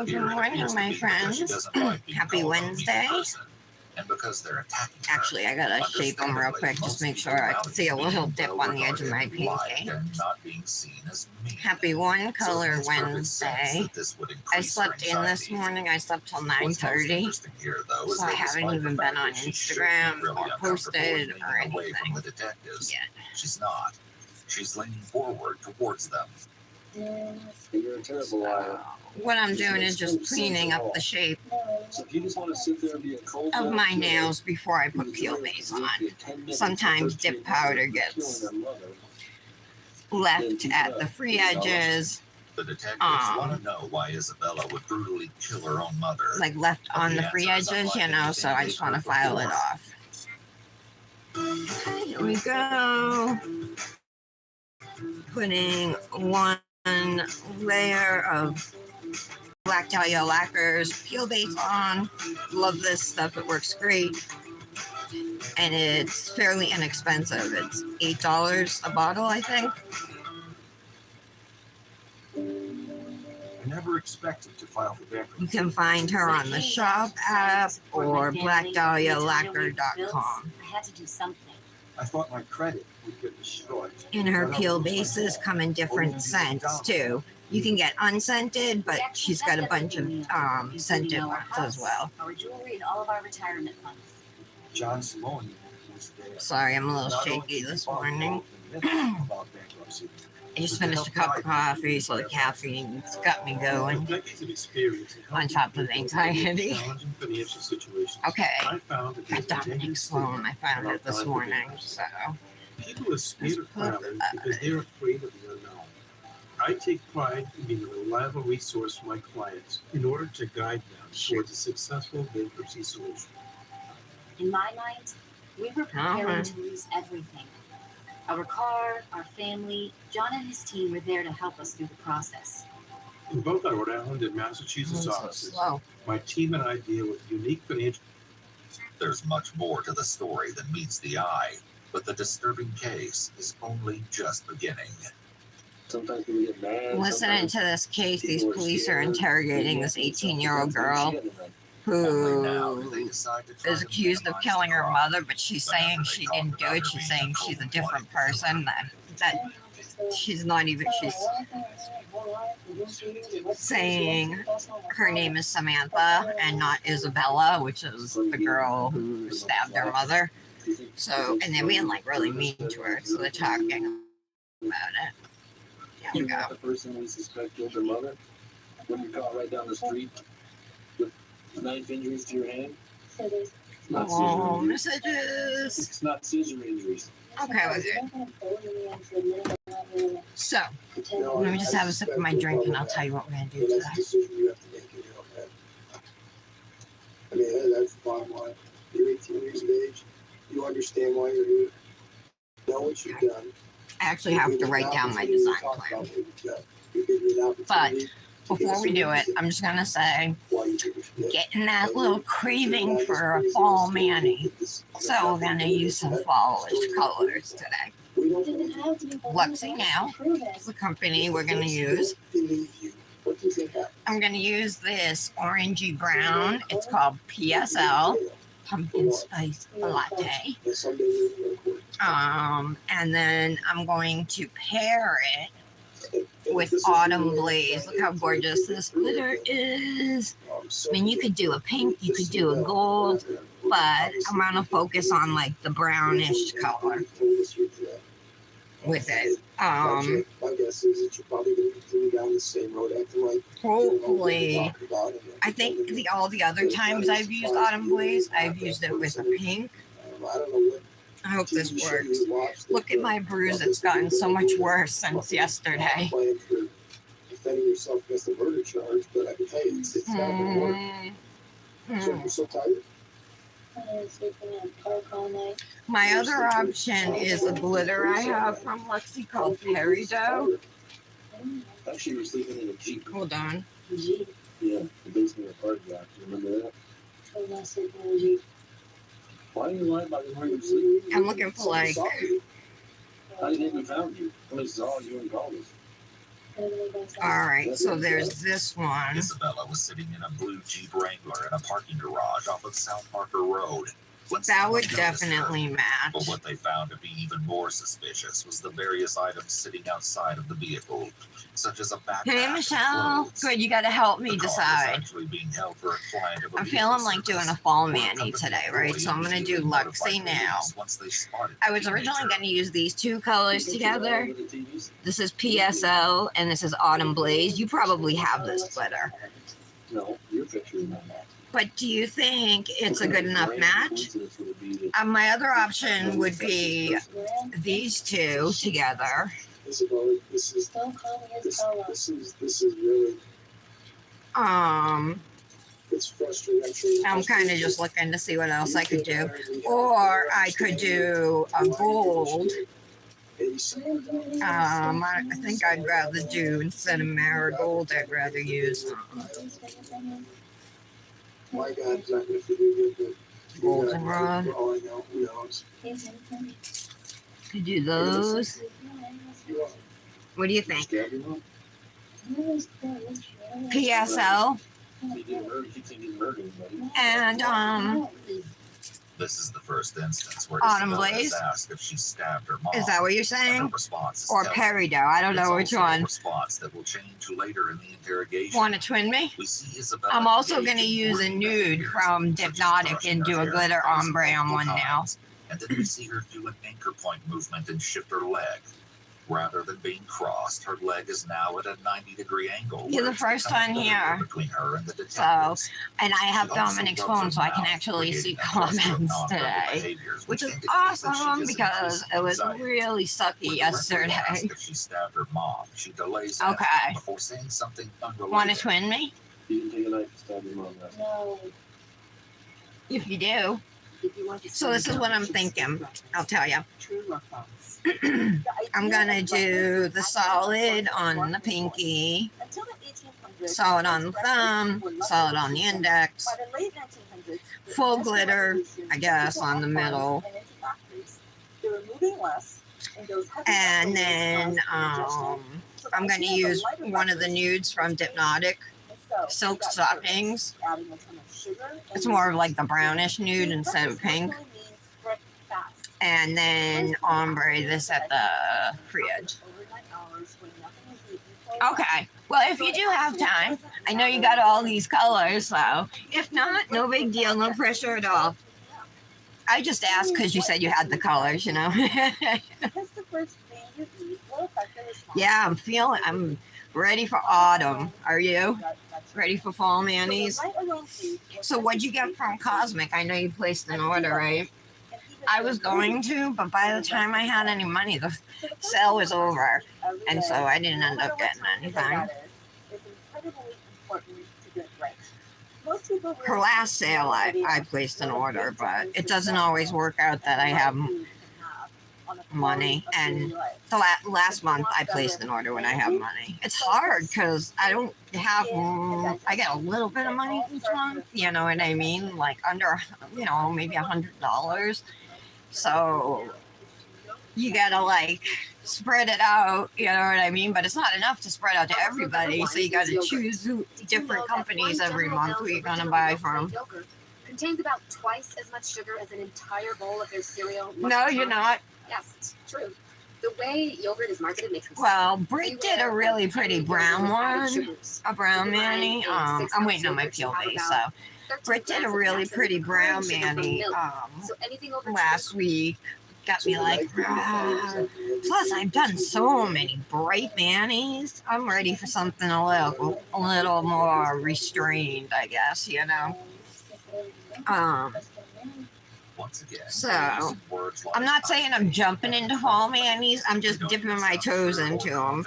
Good morning, my friends. Happy Wednesday. And because they're attacking her, Actually, I gotta shape them real quick, just make sure I can see a little dip on the edge of my pinky. Happy One Color Wednesday. I slept in this morning. I slept till 9:30, so I haven't even been on Instagram or posted or anything yet. She's not. She's leaning forward towards them. You're a terrible liar. What I'm doing is just cleaning up the shape So if you just want to sit there and be a cold of my nails before I put peel base on. Sometimes dip powder gets left at the free edges, The detectives want to know why Isabella would brutally kill her own mother. like left on the free edges, you know, so I just want to file it off. Okay, here we go. Putting one layer of Black Dahlia lacquers peel base on. Love this stuff, it works great, and it's fairly inexpensive. It's $8 a bottle, I think. I never expected to file for bankruptcy. You can find her on the shop app or blackdahlialacquer.com. I had to do something. I thought my credit would get destroyed. And her peel bases come in different scents too. You can get unscented, but she's got a bunch of scented ones as well. Our jewelry and all of our retirement funds. John Simone was there. Sorry, I'm a little shaky this morning. I just finished a cup of coffee, so the caffeine's got me going on top of anxiety. Okay, at Dominic Sloan, I found it this morning, so People are scared of traveling because they're afraid of the unknown. I take pride in being a reliable resource for my clients in order to guide them towards a successful bankruptcy solution. In my mind, we were preparing to lose everything. Our car, our family. John and his team were there to help us through the process. In both our Rhode Island and Massachusetts offices, my team and I deal with unique financial. There's much more to the story than meets the eye, but the disturbing case is only just beginning. Sometimes we get mad. Listening to this case, these police are interrogating this 18-year-old girl who is accused of killing her mother, but she's saying she didn't do it. She's saying she's a different person, that she's not even, she's saying her name is Samantha and not Isabella, which is the girl who stabbed her mother. So, and they're being like really mean to her, so they're talking about it. Here we You're go. not the person we suspect killed your mother when you're caught right down the street with knife injuries to your hand. It's not scissor Oh, injuries. messages. It's not scissor injuries. Okay with it. So, let me just have a sip of my drink and I'll tell you what we're going to do That's a today. decision you have to make in your own head. I mean, that's the bottom line. You're 18 years of age. You understand why you're here. You know what you've done. I actually have to write down my design plan. But before we do it, I'm just going to say, getting that little craving for a fall mani. So we're going to use some fallish colors today. Luxie Nail is the company we're going to use. I'm going to use this orangey brown. It's called PSL, Pumpkin Spice Latte. And then I'm going to pair it with Autumn Blaze. Look how gorgeous this glitter is. I mean, you could do a pink, you could do a gold, but I'm going to focus on like the brownish color with it. My guess is that you're probably going to continue down the same road, acting like Hopefully, I think all the other times I've used Autumn Blaze, I've used it with a pink. I don't know what I hope this works. Look at my bruise, it's gotten so much worse since yesterday. Defending yourself against the murder charge, but I can tell you it's not going to work. So you're so tired? My other option is a glitter I have from Luxie called Peridot. Actually, you were sleeping in a Jeep. Hold on. Yeah, the basement of Park Block. You remember that? Why are you lying about where you were sleeping? I'm looking for like, How did they even found you? Somebody saw you and called us. All right, so there's this one. Isabella was sitting in a blue Jeep Wrangler in a parking garage off of South Parker Road. When That someone would noticed her. definitely match. But what they found to be even more suspicious was the various items sitting outside of the vehicle, such as a backpack. Hey, and Michelle. clothes. Good, you got to help me The car was decide. actually being held for a client of a I'm vehicle feeling like doing service. a fall One mani company today, employee right? So I'm going to do immediately notified Luxie Nail. police once they spotted I the was originally teenager. going to use these two colors together. This is PSL and this is Autumn Blaze. You probably have this glitter. No, your picture is not that. But do you think it's a good enough match? My other option would be these two together. Isabella, this is really, it's frustrating. I'm kind of just looking to see what else I could do. Or I could do a gold. I think I'd rather do, instead of marigold, I'd rather use My God's not gonna forgive you, but goldenrod. for all I know, who knows? Could do those. You are. What do you think? Stab your mom? PSL He did murder. He keeps getting murdered, buddy. and This is the first instance where Autumn Isabella Blaze? is asked if she stabbed her mom. is that what you're And her saying? response is Or telling. peridot? I don't It's know which also a one. response that will change later in the interrogation. Want to twin me? We see Isabella I'm also engage going to in use a quirky nude behaviors, from such as Dipnotic brushing and her do a hair glitter face ombre on multiple one nail. times. And then we see her do an anchor point movement and shift her leg. Rather than being crossed, her leg is now at a 90-degree angle. You're where the it's first become one a barrier here. between her and the So, detectives. and I have She also Dominic's rubs her phone so I can mouth, actually see creating a cluster of comments nonverbal today, behaviors, which is indicates that she awesome is because increasing it was anxiety. really sucky When directly yesterday. asked if she stabbed her mom, she delays Okay. answering before saying something unrelated. Want to twin me? You didn't take a knife to stab your mom, right? No. If you do. If you want to So this is what I'm thinking. I'll tell you. True or false? I'm gonna do the solid on the pinky, solid on the thumb, solid on the index, full glitter, I guess, on the middle. And then I'm gonna use one of the nudes from Dipnotic, Silk Stockings. It's more of like the brownish nude instead of pink. And then ombre this at the fridge. Okay, well, if you do have time, I know you got all these colors, so if not, no big deal, no pressure at all. I just asked because you said you had the colors, you know. Yeah, I'm ready for autumn. Are you ready for fall manis? So what'd you get from Cosmic? I know you placed an order, right? I was going to, but by the time I had any money, the sale was over, and so I didn't end up getting anything. Her last sale, I placed an order, but it doesn't always work out that I have money. And the last month, I placed an order when I have money. It's hard because I don't have, I get a little bit of money each month, you know what I mean? Like under, maybe $100. So you gotta like spread it out, you know what I mean? But it's not enough to spread out to everybody, so you gotta choose different companies every month who you're gonna buy from. Contains about twice as much sugar as an entire bowl of their cereal. No, you're not. Yes, it's true. The way yogurt is marketed makes me sick. Well, Britt did a really pretty brown one, a brown mani. I'm waiting on my peel base, so Britt did a really pretty brown mani last week. Got me like, plus I've done so many bright manis. I'm ready for something a little more restrained, I guess, you know. Once again, So, using words like I'm not saying I'm jumping into fall manis. I'm just dipping my toes into them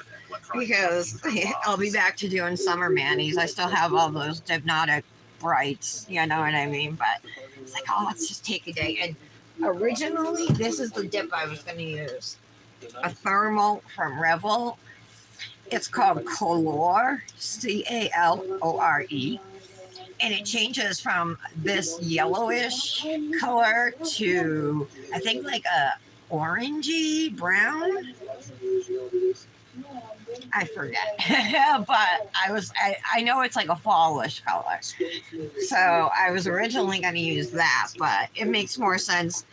because I'll be back to doing summer manis. I still have all those Dipnotic brights, you know what I mean? But it's like, oh, let's just take a day. And originally, this is the dip I was going to use. A thermal from Revel. It's called Color, Calore. And it changes from this yellowish color to, I think, like a orangey brown. I forget. But I know it's like a fallish color. So I was originally going to use that, but it makes more sense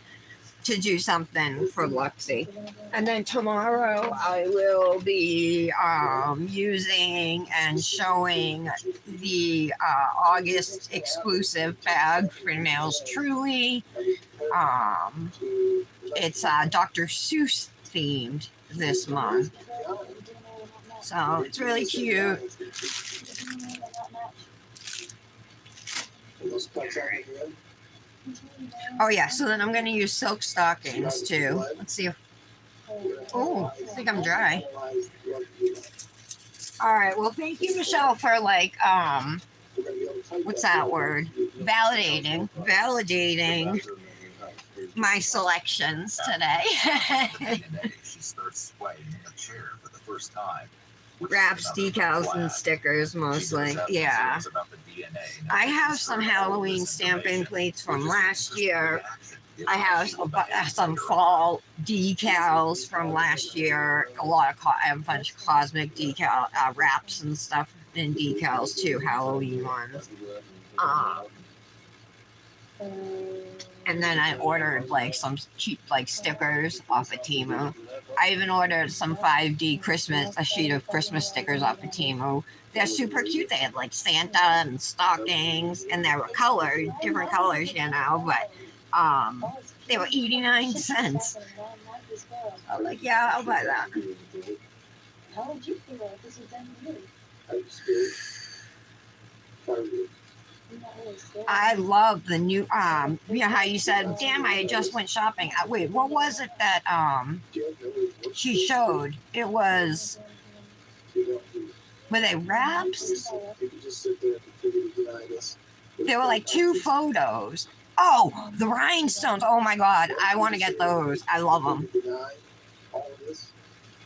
to do something for Luxie. And then tomorrow I will be using and showing the August exclusive bag for Nails Truly. It's Dr. Seuss themed this month. So it's really cute. Oh yeah, so then I'm gonna use silk stockings too. Let's see if, oh, I think I'm dry. All right, well thank you, Michelle, for like, what's that word? Validating my selections today. She starts swaying in the chair for the first time. Wraps, decals, and stickers mostly. Yeah. I have some Halloween stamping plates from last year. I have some fall decals from last year. I have a bunch of cosmic decal wraps and stuff and decals too, Halloween ones. And then I ordered like some cheap like stickers off of Temu. I even ordered some 5D Christmas, a sheet of Christmas stickers off of Temu. They're super cute. They had like Santa and stockings, and they were colored, different colors, you know, but they were 89 cents. I was like, yeah, I'll buy that. How would you feel if this was done to you? I love the new you know how you said, damn, I just went shopping. Wait, what was it that she showed? It was, were they wraps? There were like 2 photos. Oh, the rhinestones. Oh my god, I want to get those. I love them.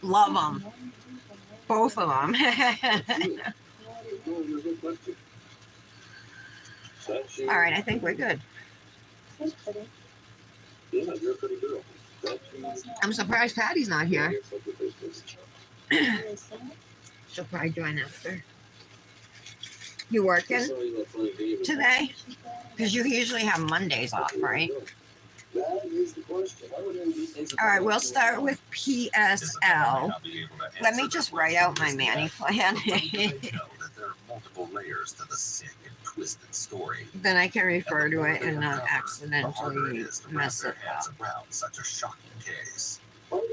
Love them. Both of them. All right, I think we're good. I'm surprised Patty's not here. She'll probably join after. You working today? Because you usually have Mondays off, right? All right, we'll start with PSL. Let me just write out my Manny plan. Multiple layers to the sick and twisted story. Then I can refer to it and not accidentally mess it up. Around such a shocking case. What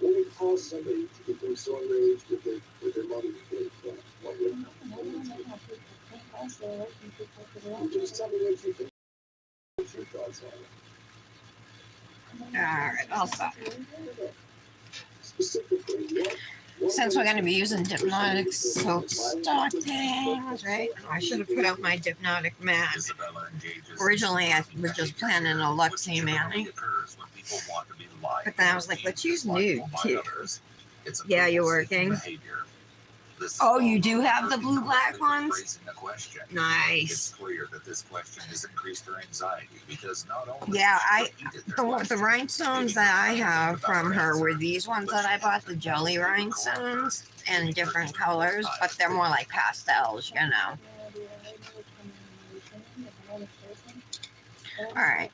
would it cost somebody to become so enraged with their mother? Just tell me what you think. What's your thoughts on it? All right, I'll stop. Specifically, Since we're going to be using Dipnotic silk stockings, right? I should have put out my Dipnotic mat. Originally, I was just planning a Luxie Manny. But then I was like, let's use nude too. Yeah, you're working. Oh, you do have the blue-black ones? Nice. It's clear that this question has increased her anxiety because not only yeah, the rhinestones that I have from her were these ones that I bought, the jelly rhinestones, in different colors, but they're more like pastels, you know. All right.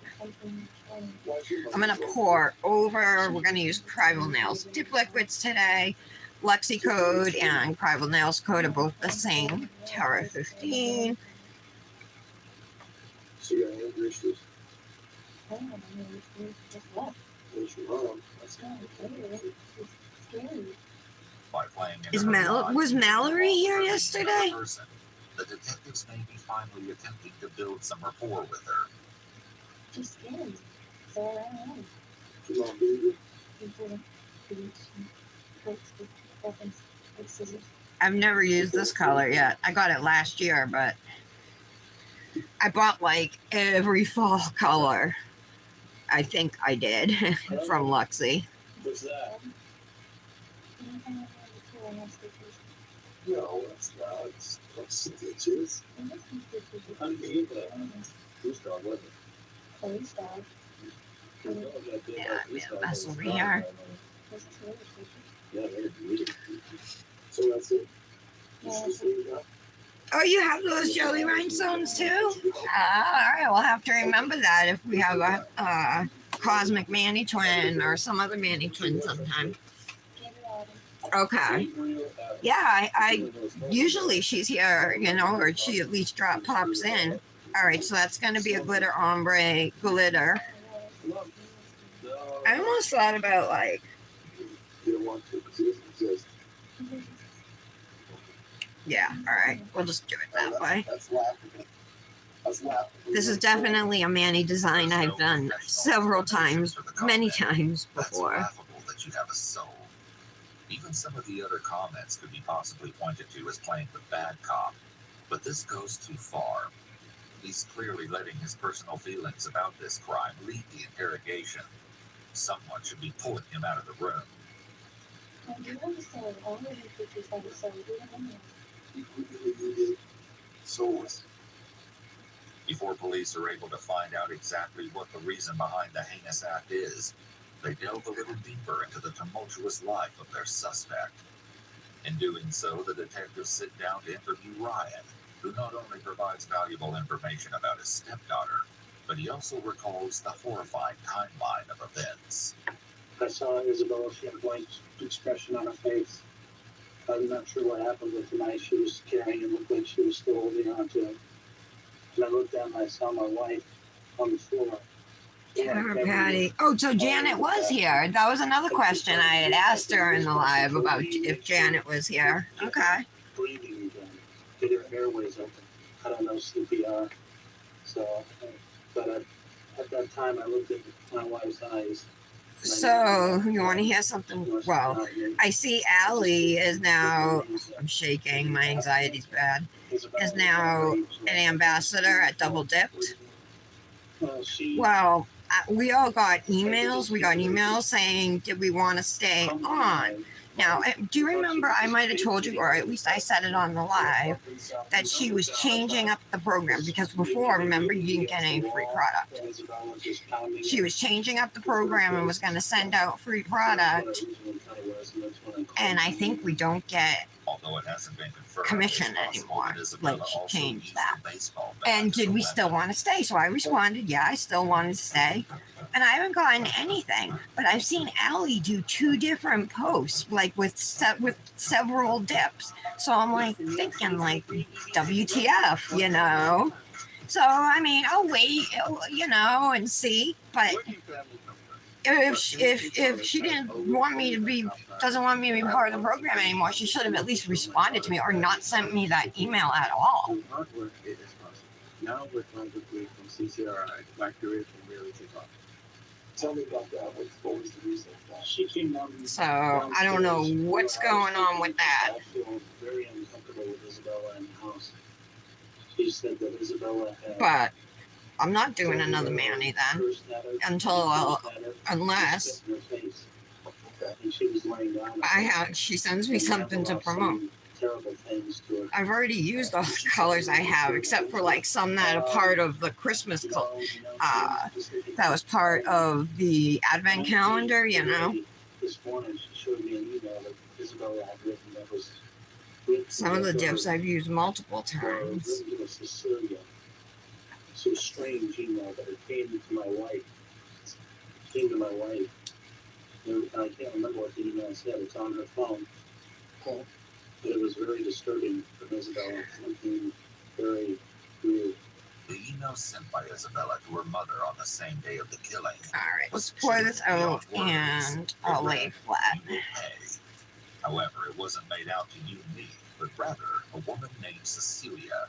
I'm going to pour over, we're going to use Primal Nails Dip Liquids today. Luxie code and Primal Nails code are both the same. Terra 15. So you got any issues? Was Mallory here yesterday? The detectives may be finally attempting to build some rapport with her. She's scared. So I've never used this color yet. I got it last year, but I bought like every fall color. I think I did from Luxie. What's that? No, it's not. It's stitches. How did you get that? Whose dog was it? Yeah, mess over here. Yeah, they're beautiful. So that's it. Just leave it up. Oh, you have those jelly rhinestones too? All right, we'll have to remember that if we have a cosmic Manny twin or some other Manny twin sometime. Okay. Yeah, I usually she's here, you know, or she at least pops in. All right, so that's going to be a glitter ombre glitter. I almost thought about like, You don't want to because it doesn't exist. yeah, all right, we'll just do it that way. That's laughable. That's laughable. This is definitely a Manny design I've done several times, many times That's before. laughable that you have a soul. Even some of the other comments could be possibly pointed to as playing the bad cop, but this goes too far. He's clearly letting his personal feelings about this crime lead the interrogation. Someone should be pulling him out of the room. You did. Soulless. Before police are able to find out exactly what the reason behind the heinous act is, they delve a little deeper into the tumultuous life of their suspect. In doing so, the detectives sit down to interview Ryan, who not only provides valuable information about his stepdaughter, but he also recalls the horrifying timeline of events. I saw Isabella, she had a blank expression on her face. I'm not sure what happened with the knife she was carrying. It looked like she was still holding on to it. And I looked down and I saw my wife on the floor. Tara Patty. Oh, so Janet was here. That was another question I had asked her in the live about if Janet was here. Okay. Breathing again. Did her airways open. I don't know CPR. So, but at that time I looked at my wife's eyes. So, you want to hear something? Well, I see Allie is now, I'm shaking, my anxiety's bad, is now an ambassador at Double Dipped. Well, we all got emails. We got emails saying, did we want to stay on? Now, do you remember, I might have told you, or at least I said it on the live, that she was changing up the program, because before, remember, you didn't get any free product. She was changing up the program and was going to send out free product, and I think we don't get Although it hasn't been confirmed, commission it's possible anymore. that Isabella Like, she also changed used that. the baseball bat And as did a we weapon. still want to stay? So I responded, yeah, I still wanted to stay. And I haven't gotten anything. But I've seen Allie do 2 different posts, like with several dips. So I'm like thinking, like, WTF, you know? So, I mean, I'll wait, you know, and see. But if she didn't want me to be, doesn't want me to be part of the program anymore, she should have at least responded to me or not sent me that email at all. Hard work it is possible. Now with my degree from CCRI, my career can really take off. Tell me about that. What was the reason for that? She came down. So I don't know what's going on with that. I feel very uncomfortable with Isabella in the house. She said that Isabella had. But I'm not doing another Manny then until unless And she was laying down. she sends me something to promote. Terrible things to her. I've already used all the colors I have, except for like some that are part of the Christmas that was part of the advent calendar, you know. This morning she showed me an email that Isabella had written that was. Some of the dips I've used multiple times. Cecilia. It's a strange email that it came to my wife. It came to my wife. And I can't remember what the email said. It's on her phone. It was very disturbing from Isabella. Something very weird. The email sent by Isabella to her mother on the same day of the killing. Alright, let's pour this out and I'll lay flat. You will pay. However, it wasn't made out to you and me, but rather a woman named Cecilia.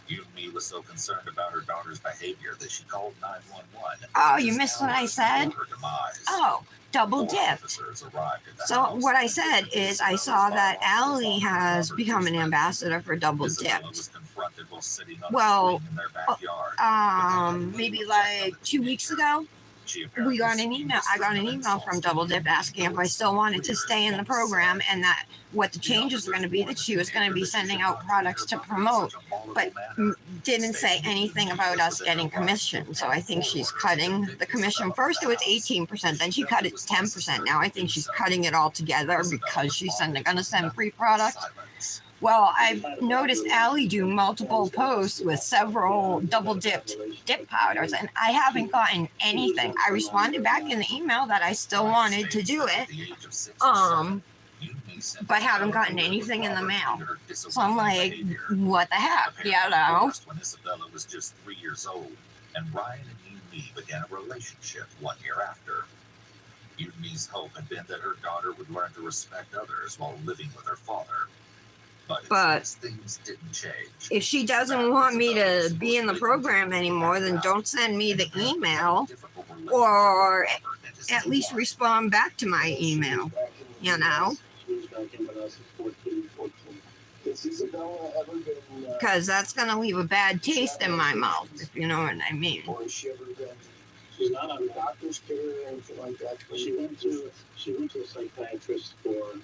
You and me was so concerned about her daughter's behavior that she called 911. Oh, you missed what I said? Her demise. Oh, double Four dipped. officers arrived at the So house. what I said is I saw that Allie has become an ambassador for Double Isabella Dipped. was confronted while sitting on Well, a swing in their backyard. Maybe like 2 weeks ago. we got an email. I got an email from Double Dip asking if I still wanted to stay in the program and that what the changes were going to be, that she was going to be sending out products to promote, but didn't say anything about us getting commission. So I think she's cutting the commission. First it was 18%, then she cut it to 10%. Now I think she's cutting it all together because she's going to send free products. Well, I've noticed Allie do multiple posts with several double dipped dip powders, and I haven't gotten anything. I responded back in the email that I still wanted to do it, but haven't gotten anything in the mail. So I'm like, what the heck, you know? When Isabella was just 3 years old, and Ryan and Yumi began a relationship 1 year after. Yumi's hope had been that her daughter would learn to respect others while living with her father. But things didn't change. If she doesn't want me to be in the program anymore, then don't send me the email, or at least respond back to my email, you know? Because that's going to leave a bad taste in my mouth, if you know what I mean. She's not on doctor's care or anything like that. She went to a psychiatrist for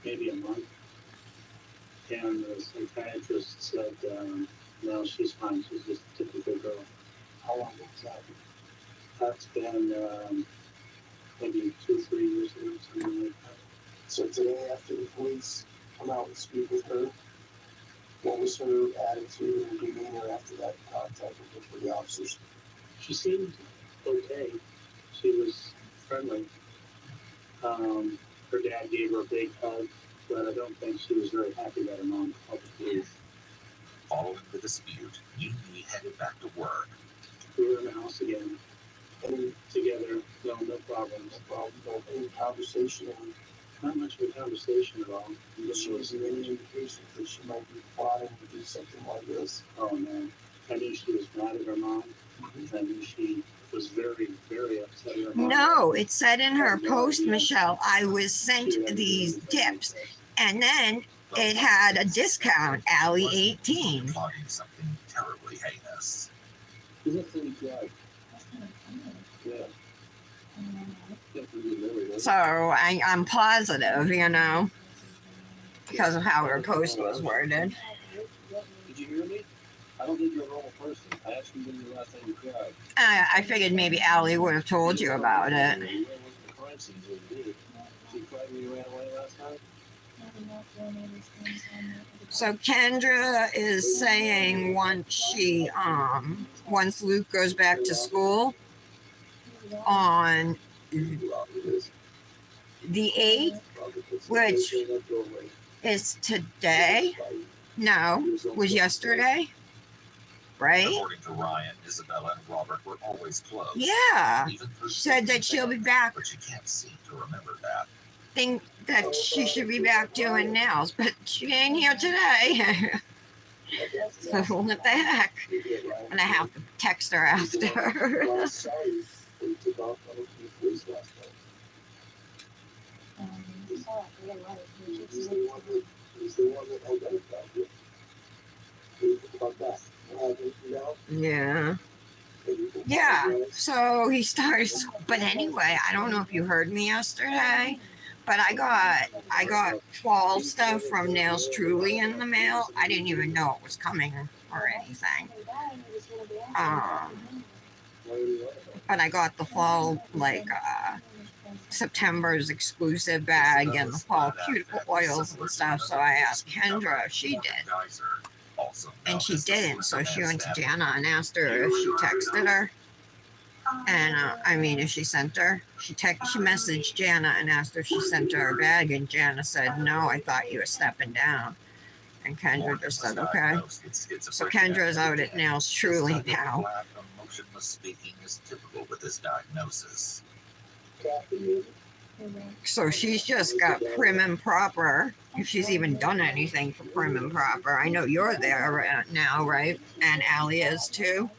maybe a month. And the psychiatrist said, no, she's fine. She's just a typical girl. How long was that? That's been maybe 2-3 years ago, something like that. So today, after the police come out and speak with her, what was her attitude and demeanor after that contact with the officers? She seemed okay. She was friendly. Her dad gave her a big hug, but I don't think she was very happy that her mom called the police. Following the dispute, Yumi headed back to work. We were in the house again, and together, no problems. No any conversation, Not much of a conversation at all. she was in any indication that she might be plotting to do something like this. Oh man, I knew she was mad at her mom. I knew she was very, very upset at her mom. No, it said in her post, Michelle, I was sent these dips, and then it had a discount, Allie 18. Plotting something terribly heinous. He's a pretty guy. Yeah. So I'm positive, you know, because of how her post was worded. Did you hear me? I don't think you're a normal person. I asked you when the last time you cried. I figured maybe Allie would have told you about it. You went with the crime scene, so you did. She cried when you ran away last time? So Kendra is saying once Luke goes back to school on the 8th, which is today, no, was yesterday, right? According to Ryan, Isabella and Robert were always close. Yeah, Even through said that she'll be back. but she can't seem to remember that. Think that she should be back doing nails, but she ain't here today. So what the heck? I'm gonna have to text her after. Yeah. Yeah, so he starts, but anyway, I don't know if you heard me yesterday, but I got fall stuff from Nails Truly in the mail. I didn't even know it was coming or anything. But I got the fall, like, September's exclusive bag and the fall cuticle oils and stuff, so I asked Kendra if she did. And she didn't, so she went to Jana and asked her if she texted her. And if she sent her. She messaged Jana and asked her if she sent her a bag, and Jana said, no, I thought you were stepping down. And Kendra just said, okay. So Kendra's out at Nails Truly now. Emotionless speaking is typical with this diagnosis. So she's just got prim and proper, if she's even done anything for prim and proper. I know you're there right now, right? And Allie is too.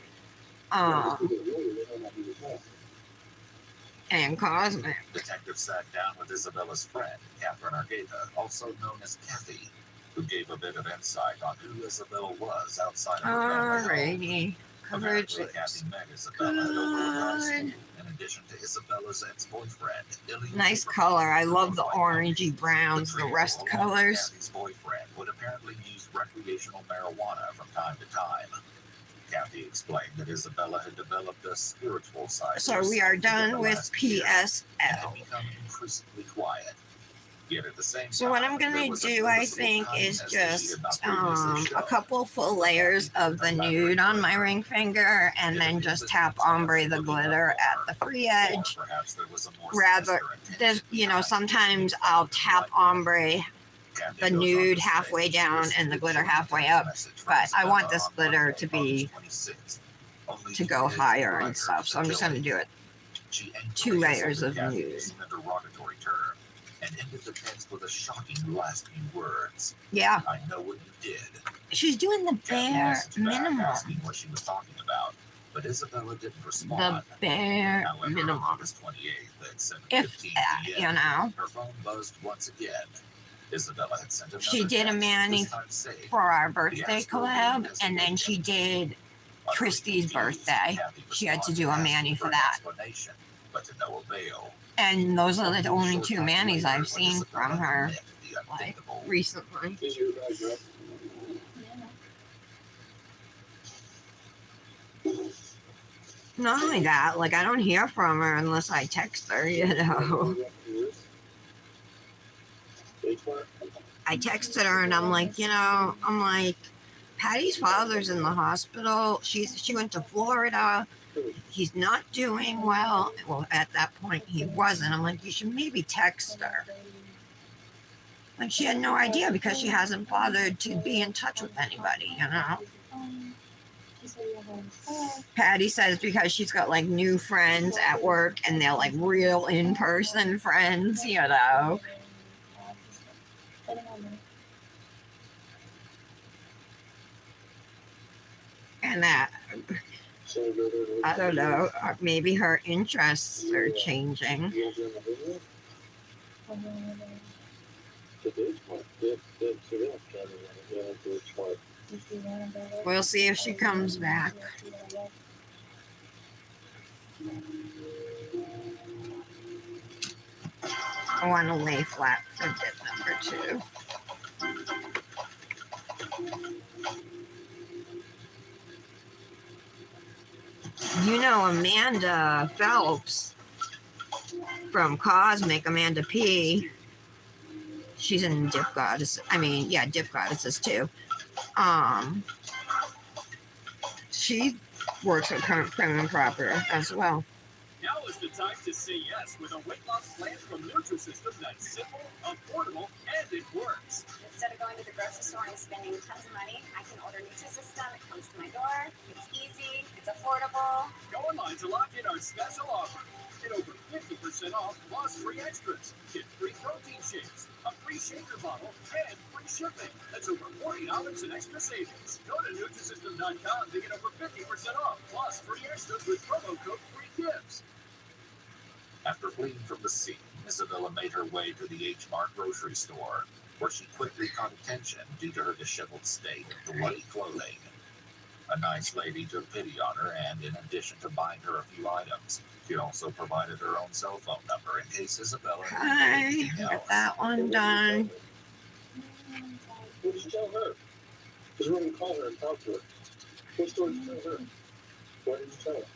And Cosmic. Detective sat down with Isabella's friend, Catherine Argueta, also known as Kathy, who gave a bit of insight on who Isabella was outside of her family home. Alrighty. coverage Apparently, looks Kathy met Isabella at Overland High School. good. In addition to Isabella's ex-boyfriend, Nice color. I love the orangey browns, the rust colors. Kathy's boyfriend would apparently use recreational marijuana from time to time. Kathy explained that Isabella had developed a spiritual side. So we are done with and had PSL. become increasingly quiet. Yet at the same So what I'm time, there gonna was a do, I noticeable think, is kindness that she just had not previously a shown. couple full layers of the nude on my ring finger, and then just tap ombre the glitter at the free edge. Or perhaps there was a more Rather, sinister there's, intention you know, behind sometimes it. I'll tap ombre Kathy the goes on nude to say halfway she down received and the a glitter genuine halfway up, message from but I want Isabella this on glitter Monday, to be August 26th, only to 2 go days higher prior and stuff. So I'm just gonna do it. She 2 layers of Kathy nude. using a derogatory term and ended the text with a shocking last few words. Yeah, I know what you did. she's doing the Kathy bare messaged back minimum. asking what she was talking about, but Isabella didn't The respond. bare However, on minimum. August 28th at 7:15 If that, p.m., you know. her phone buzzed once again. Isabella had sent another She did a text, mani this time saying, for our "The birthday Astro collab, has and then awakened." she did Utterly Christy's confused, birthday. Kathy She had to do a responded, mani asking for an that. explanation, but to no avail. And those are the only Short 2 time manis later, I've when seen Isabella from her, admitted the like, unthinkable, recently. Is your bag right? Not only that, like, I don't hear from her unless I text her, you know. I texted her and I'm like, Patty's father's in the hospital. She went to Florida. He's not doing well. Well, at that point he wasn't. I'm like, you should maybe text her. Like, she had no idea because she hasn't bothered to be in touch with anybody, you know. Patty says because she's got like new friends at work and they're like real in-person friends, you know. And that, I don't know, maybe her interests are changing. We'll see if she comes back. I want to lay flat for dip number 2. You know, Amanda Phelps from Cosmic, Amanda P. She's in Dip Goddess. Dip Goddesses too. She works with Current Prim and Proper as well. Now is the time to say yes with a weight loss plan from Nutrisystem that's simple, affordable, and it works. Instead of going to the grocery store and spending tons of money, I can order Nutrisystem. It comes to my door. It's easy. It's affordable. Go online to lock in our special offer. Get over 50% off plus free extras. Get free protein shakes, a free shaker bottle, and free shipping. That's over $40 in extra savings. Go to Nutrisystem.com to get over 50% off plus free extras with promo code FREEGIFTS. After fleeing from the scene, Isabella made her way to the H-Mart grocery store, where she quickly caught attention due to her disheveled state and bloody clothing. A nice lady took pity on her, and in addition to buying her a few items, she also provided her own cell phone number in case Isabella needed Okay, anything got else. that one done. What did you tell her? Because we're going to call her and talk to her. What story did you tell her? What did you tell her?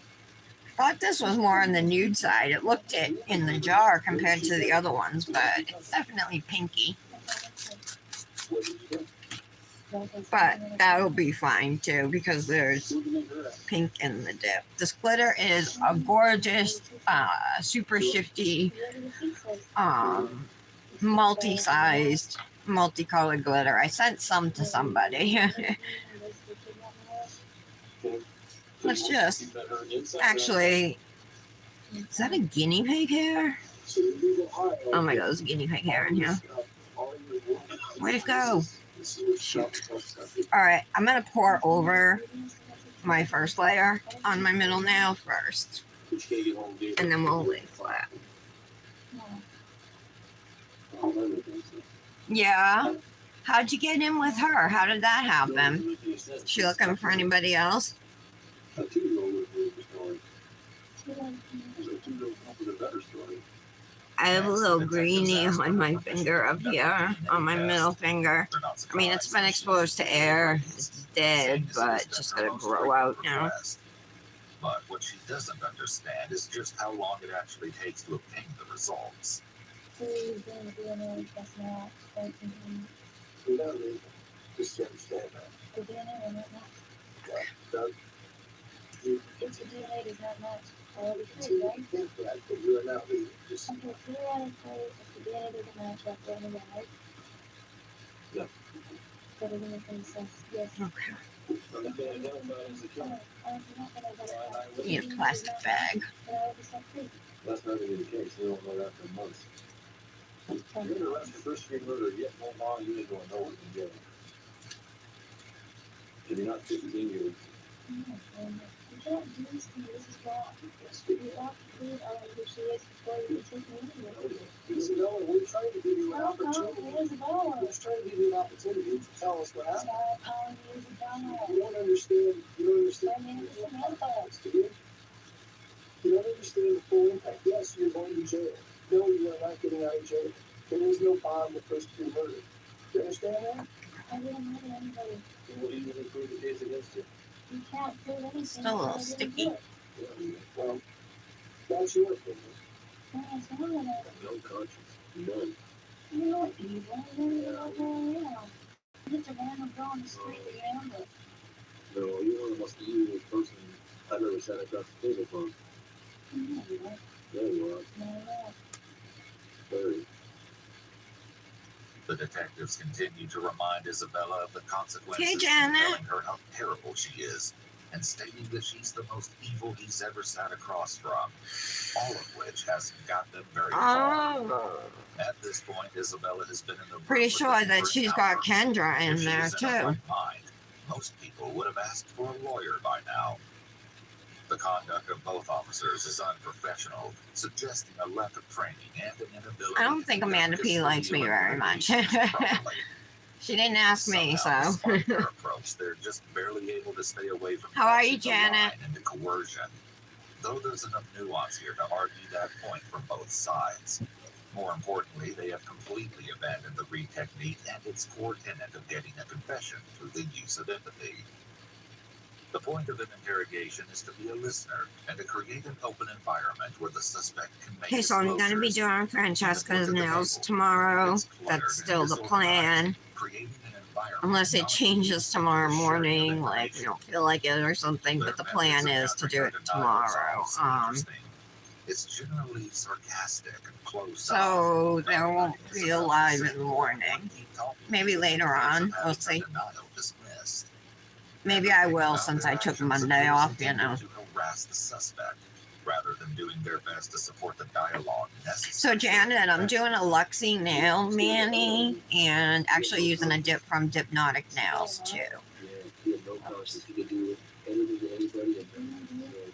Thought this was more on the nude side. It looked it in the jar compared to the other ones, but it's definitely pinky. What did you do? But that'll be fine too because there's pink in the dip. This glitter is a gorgeous, super shifty, multi-sized, multicolored glitter. I sent some to somebody. Let's just, actually, is that a guinea pig hair? Oh my god, there's a guinea pig hair in here. Where'd it go? Shoot. Alright, I'm going to pour over my first layer on my middle nail first. And then we'll lay flat. Yeah. How'd you get in with her? How did that happen? She looking for anybody else? A 2-year-old would believe the story. A 2-year-old come up with a better story. I have a Next, little the detectives greenie asked on for my permission to finger up conduct a here, DNA on my test. middle finger. They're not I mean, it's been surprised. exposed to air. It's dead, but just gonna grow out now. But what she doesn't understand is just how long it actually takes to obtain the results. We don't need just to understand that. Yeah, Doug, you It's your DNA does not match all the continue food, to right? think that, but you are not leaving. Just Okay, theoretically, if the DNA doesn't match, you have to run right? Yeah. So doesn't make any sense. Yes. Okay. I'm not gonna identify as a killer. You're not gonna identify. Need a plastic bag. Then I would be set free. That's not gonna be the case. We don't know that for months. You're gonna arrest for first-degree murder, yet no law, you ain't going nowhere in jail. And you're not 15 years. No, you can't do this to me. This is wrong. Yes, You have to prove I am who she is before you can take me anywhere. Isabella, we're trying to give you an Stop calling opportunity. me Isabella. We're just trying to give you an opportunity to tell us what happened. Stop calling me Isabella. You don't understand. You don't understand. My name is Samantha. You don't understand the full impact. Yes, you're going to jail. No, you are not getting out of jail. There is no bond with first-degree murder. You understand that? I didn't murder anybody. Then what do you even prove the case against you? You can't prove anything. Still a little I didn't sticky. do it. Yeah, well, that's your opinion. What's wrong with it? No conscience. None. You're evil. You don't even know who I am. You're just a random girl on the street that you ambushed. No, you're one of the most evil person I've ever sat across the table from. No, you aren't. Yeah, you are. No, you're not. Very. The detectives continue to remind Isabella of the consequences, Hey, Janet. telling her how terrible she is, and stating that she's the most evil he's ever sat across from, all of which hasn't got them very far. Oh. At this point, Isabella has been in the room Pretty with sure them that for she's an got hour. Kendra If in she there was in her too. right mind, most people would have asked for a lawyer by now. The conduct of both officers is unprofessional, suggesting a lack of training and an inability. I don't think Amanda P likes me very much. She didn't ask me, so. Despite their approach, they're just barely able to stay away from How are you, crossing the line Janet? into coercion. Though there's enough nuance here to argue that point from both sides. More importantly, they have completely abandoned the Reed technique and its core tenet of getting a confession through the use of empathy. The point of an interrogation is to be a listener and to create an open environment where the suspect can make Okay, so I'm going to be disclosures. doing Francesca's nails tomorrow. That's still the plan. Creating an environment Unless it not changes tomorrow morning, like we don't feel like it or something, Their but the methods plan of is to do it countering her denial is tomorrow. also interesting. It's generally sarcastic and closed So off, there rather won't than be a live in the morning. Maybe later on, we'll see. Maybe I will since I took Monday off, you know. To harass the suspect, rather than doing their best to support the dialogue necessary. So Janet, I'm doing a Luxie Nail mani and actually using a dip from Dipnotic Nails too. Yeah, you have no conscience. You can do anything to anybody.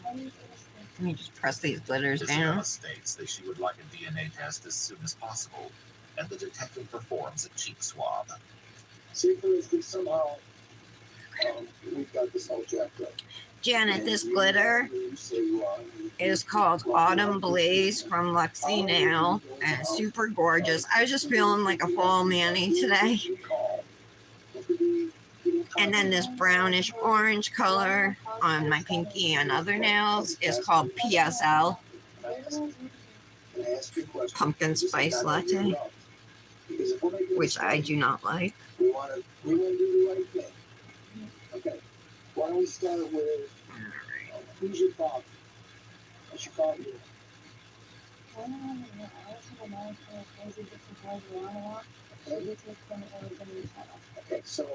Let me just press these glitters down. Isabella states that she would like a DNA test as soon as possible, and the detective performs a cheek swab. Say, for instance, somehow we've got this all jacked up. Janet, this glitter is called Autumn Blaze from Luxie Nail, and it's super gorgeous. I was just feeling like a fall mani today. And then this brownish orange color on my pinky and other nails is called PSL, Pumpkin Spice Latte, which I do not like. We want to do the right thing. Okay. Why don't we start with who's your father? What's your father doing? Okay, so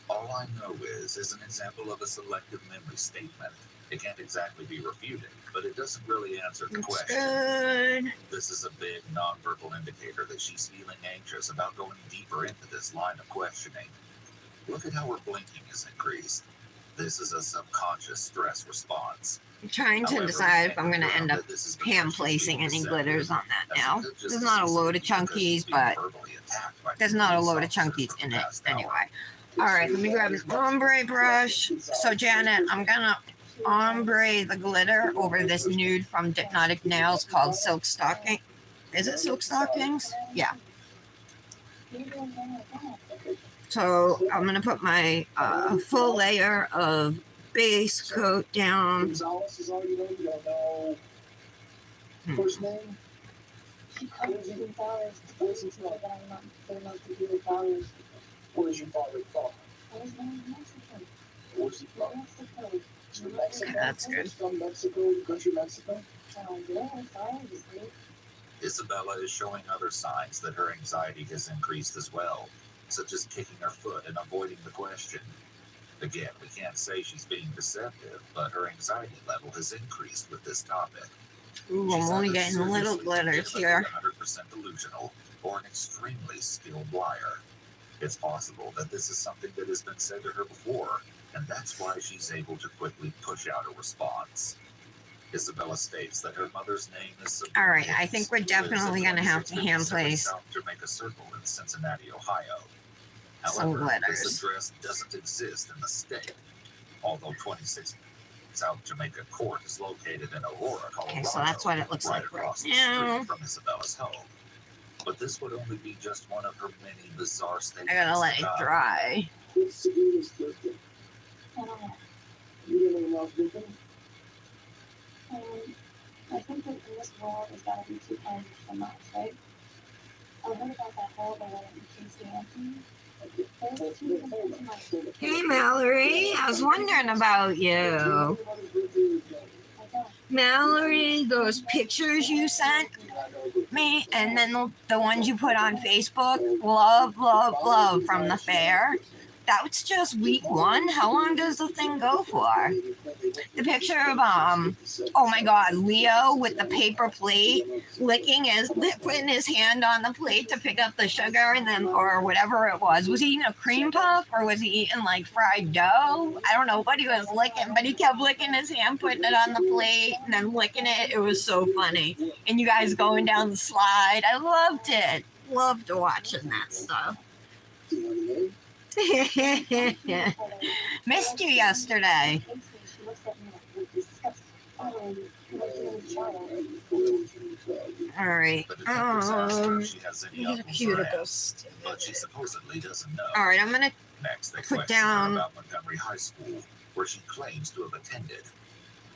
All I know is an example of a selective memory statement. It can't exactly be refuted, but it doesn't really answer the It's question. good. This is a big nonverbal indicator that she's feeling anxious about going deeper into this line of questioning. Look at how her blinking is increased. This is a subconscious stress response. I'm trying to However, decide if I'm going to end up that this is the hand first placing any deceptive, glitters on that as now. it could just There's not a as load of easily be because she's chunkies, being but verbally attacked by there's not a police load of officers chunkies for the in it past hour. anyway. All right, let me grab an ombre brush. So Janet, I'm gonna ombre the glitter over this nude from Dipnotic Nails called Silk Stocking. Is it Silk Stockings? Yeah. So I'm gonna put my full layer of base coat down. Gonzalez is all you know. You don't know first name. She calls me Gonzalez. Where's his father? That I'm not good enough to be with fathers. Where's your father from? Where's my Mexican? Where's he from? Mexico. He's from Mexico. That's good. He's from Mexico, the country Mexico. Yeah, obviously. Isabella is showing other signs that her anxiety has increased as well, such as kicking her foot and avoiding the question. Again, we can't say she's being deceptive, but her anxiety level has increased with this topic. Ooh, I'm only getting little glitters here. 100% delusional or an extremely skilled liar. It's possible that this is something that has been said to her before, and that's why she's able to quickly push out a response. Isabella states that her mother's name is All right, I think we're definitely gonna have to hand place South Jamaica Circle in Cincinnati, Ohio. some However, this glitters. address doesn't exist in the state, although 26 South Jamaica Court is located in Aurora, Colorado. Okay, so that's what it looks right like right across the now. street from Isabella's home. But this would only be just one of her many bizarre statements. I gotta let it dry. What's Sabrina's birthday? I don't know. You don't know Mom's birthday? I think that in this world there's gotta be two kinds of shamans, right? I heard about that whole the one in Casey Anthony. Hey Mallory, I was wondering about you. Mallory, those pictures you sent me and then the ones you put on Facebook, love, love, love from the fair. That's just week one. How long does the thing go for? The picture of oh my god, Leo with the paper plate putting his hand on the plate to pick up the sugar and then or whatever it was. Was he eating a cream puff or was he eating like fried dough? I don't know what he was licking, but he kept licking his hand, putting it on the plate and then licking it. It was so funny. And you guys going down the slide. I loved it. Loved watching that stuff. Missed you yesterday. All right. The detectives asked her if she has any These are uncles or cuticles. aunts, but she supposedly doesn't know. All right, I'm gonna Next, they put question down her about Montgomery High School, where she claims to have attended.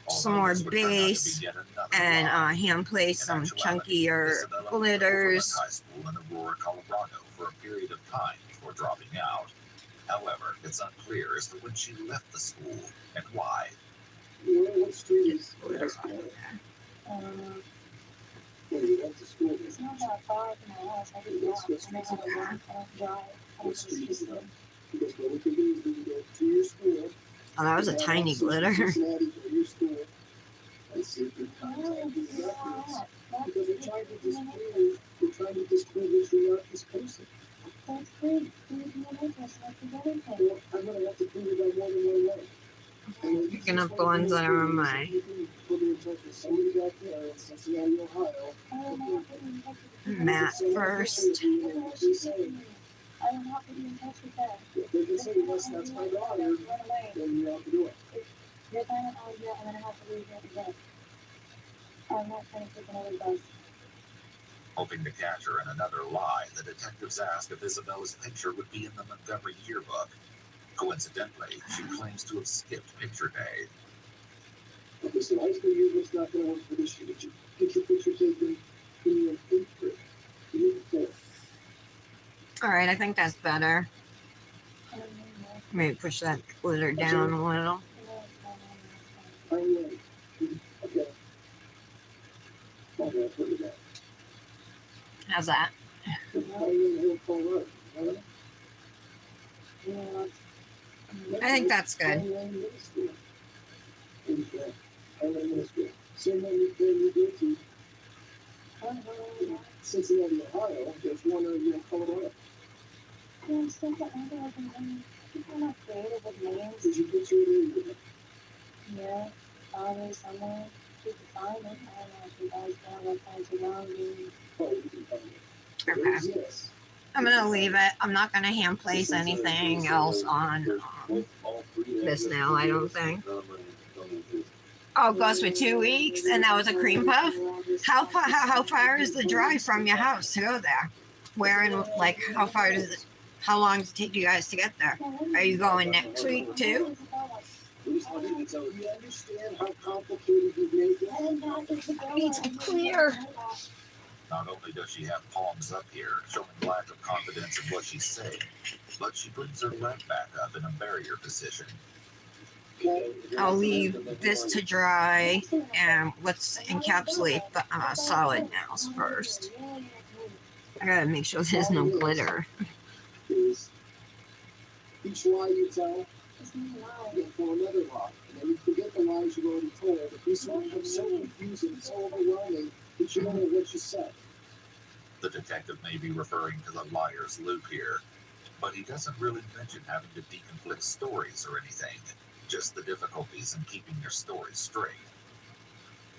some Although more this would turn out to be base yet another and lie. hand place In some actuality, chunkier Isabella glitters. went to High School in Aurora, Colorado for a period of time before dropping out. However, it's unclear as to when she left the school and why. What street is Glitter high on school? there. When you went to school, It's not that far from my house. I just walk. I don't drive. what street is that? Because what we can do is we can go to your school. Oh, that was a and have tiny us in glitter. Cincinnati go to your school and see if we can find these records. Because we're trying to disprove that you're not this person. That's great. There's no interest. I can get anything. Well, I'm gonna have to prove it by more than one way. And the Picking up easiest the way to ones do that it are on is my. if you can put me in touch with somebody back there in Cincinnati, Ohio. I don't know how to be in touch with the Matte Somebody first. can say, I don't have to be in touch with them. if they can say, yes, that's my daughter, Run away. then you have to do it. You're planning on here and then I have to leave here again. I'm not trying to take another bus. Hoping to catch her in another lie, the detectives asked if Isabella's picture would be in the Montgomery yearbook. Coincidentally, she claims to have skipped picture day. Listen, high school yearbook's not gonna work for this year. Get your picture taken in your 8th grade. The year before. All right, I think that's better. Maybe push that glitter down a little. I know. Okay. Okay, I'll put it down. How's that? How are you in Hill, Colorado? Huh? I think that's good. Middle school. Okay. Middle school. Same one you go to. Cincinnati, Ohio. There's one in Colorado. I'm still getting people are not creative with names. Did you picture it in? Yeah, probably somewhere. You can find it. I don't know if you guys know what kinds around you. Oh, you can find it. Okay. There's this. I'm gonna leave it. I'm not gonna hand place anything else on this nail, I don't think. Oh, it goes for 2 weeks, and that was a cream puff. How far is the drive from your house to go there? Where and like how far does it? How long does it take you guys to get there? Are you going next week too? Please, I need to tell you, you understand how complicated you've made it? Needs to be clear. Not only does she have palms up here, showing lack of confidence in what she's saying, but she brings her leg back up in a barrier position. I'll leave this to dry, and let's encapsulate the solid nails first. I gotta make sure there's no glitter. Is each lie you tell is for another lie. And then you forget the lies you've already told. But this one becomes so confusing, so overwhelming that you don't know what you said. The detective may be referring to the liar's loop here, but he doesn't really mention having to deconflict stories or anything, just the difficulties in keeping your story straight.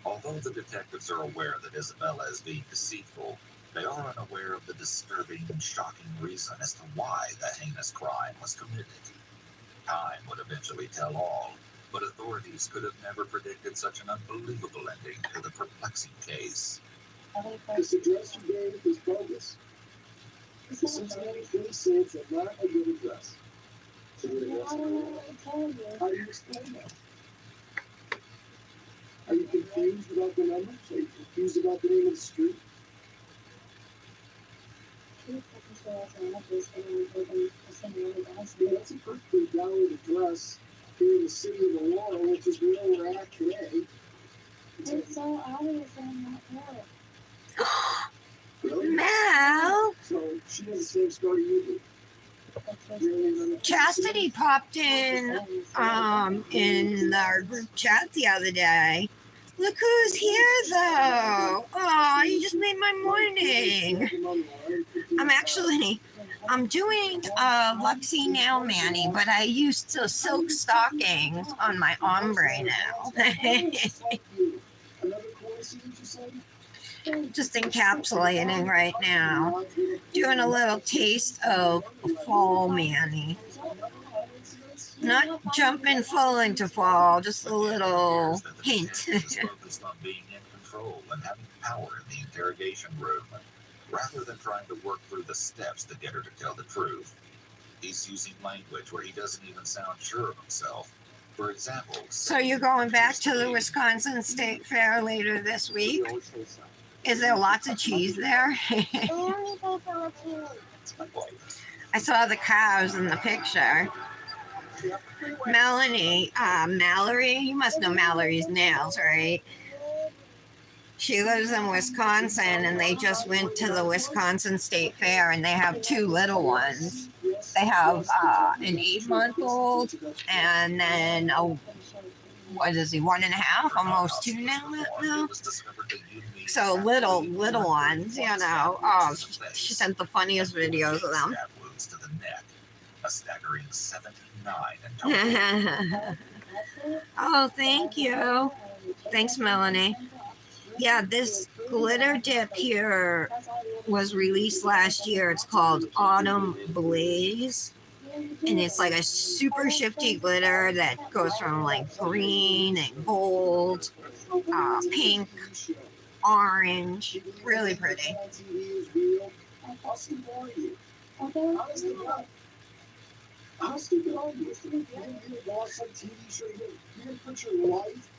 Although the detectives are aware that Isabella is being deceitful, they are unaware of the disturbing and shocking reason as to why the heinous crime was committed. Time would eventually tell all, but authorities could have never predicted such an unbelievable ending to the perplexing case. This address you gave is bogus. The Cincinnati police say it's not a good address. How do you explain that? Are you confused about the numbers? Are you confused about the name of the street? Yeah, that's a perfectly valid address here in the city of Aurora, which is where we're at today. It's so obvious I'm not there. Really? Mel, So she has the same story you do. Chastity popped in our group chat the other day. Look who's here though. Oh, you just made my morning. I'm doing a Luxie Nail mani, but I used the silk stockings on my ombre now. Just encapsulating right now. Doing a little taste of fall mani. Not jumping full into fall, just a little hint. Focused on being in control and having power in the interrogation room, rather than trying to work through the steps to get her to tell the truth. He's using language where he doesn't even sound sure of himself. For example, So you're going back to the Wisconsin State Fair later this week? Is there lots of cheese there? I saw the cows in the picture. Mallory, you must know Mallory's Nails, right? She lives in Wisconsin, and they just went to the Wisconsin State Fair, and they have 2 little ones. They have an 8-month-old, and then what is he, 1.5, almost 2 now? So little ones, you know. Oh, she sent the funniest videos of them. A staggering 79 in total. Oh, thank you. Thanks, Melanie. Yeah, this glitter dip here was released last year. It's called Autumn Blaze. And it's like a super shifty glitter that goes from like green and gold, pink, orange. Really pretty. How stupid are you? You didn't watch some TV show. You didn't put your life.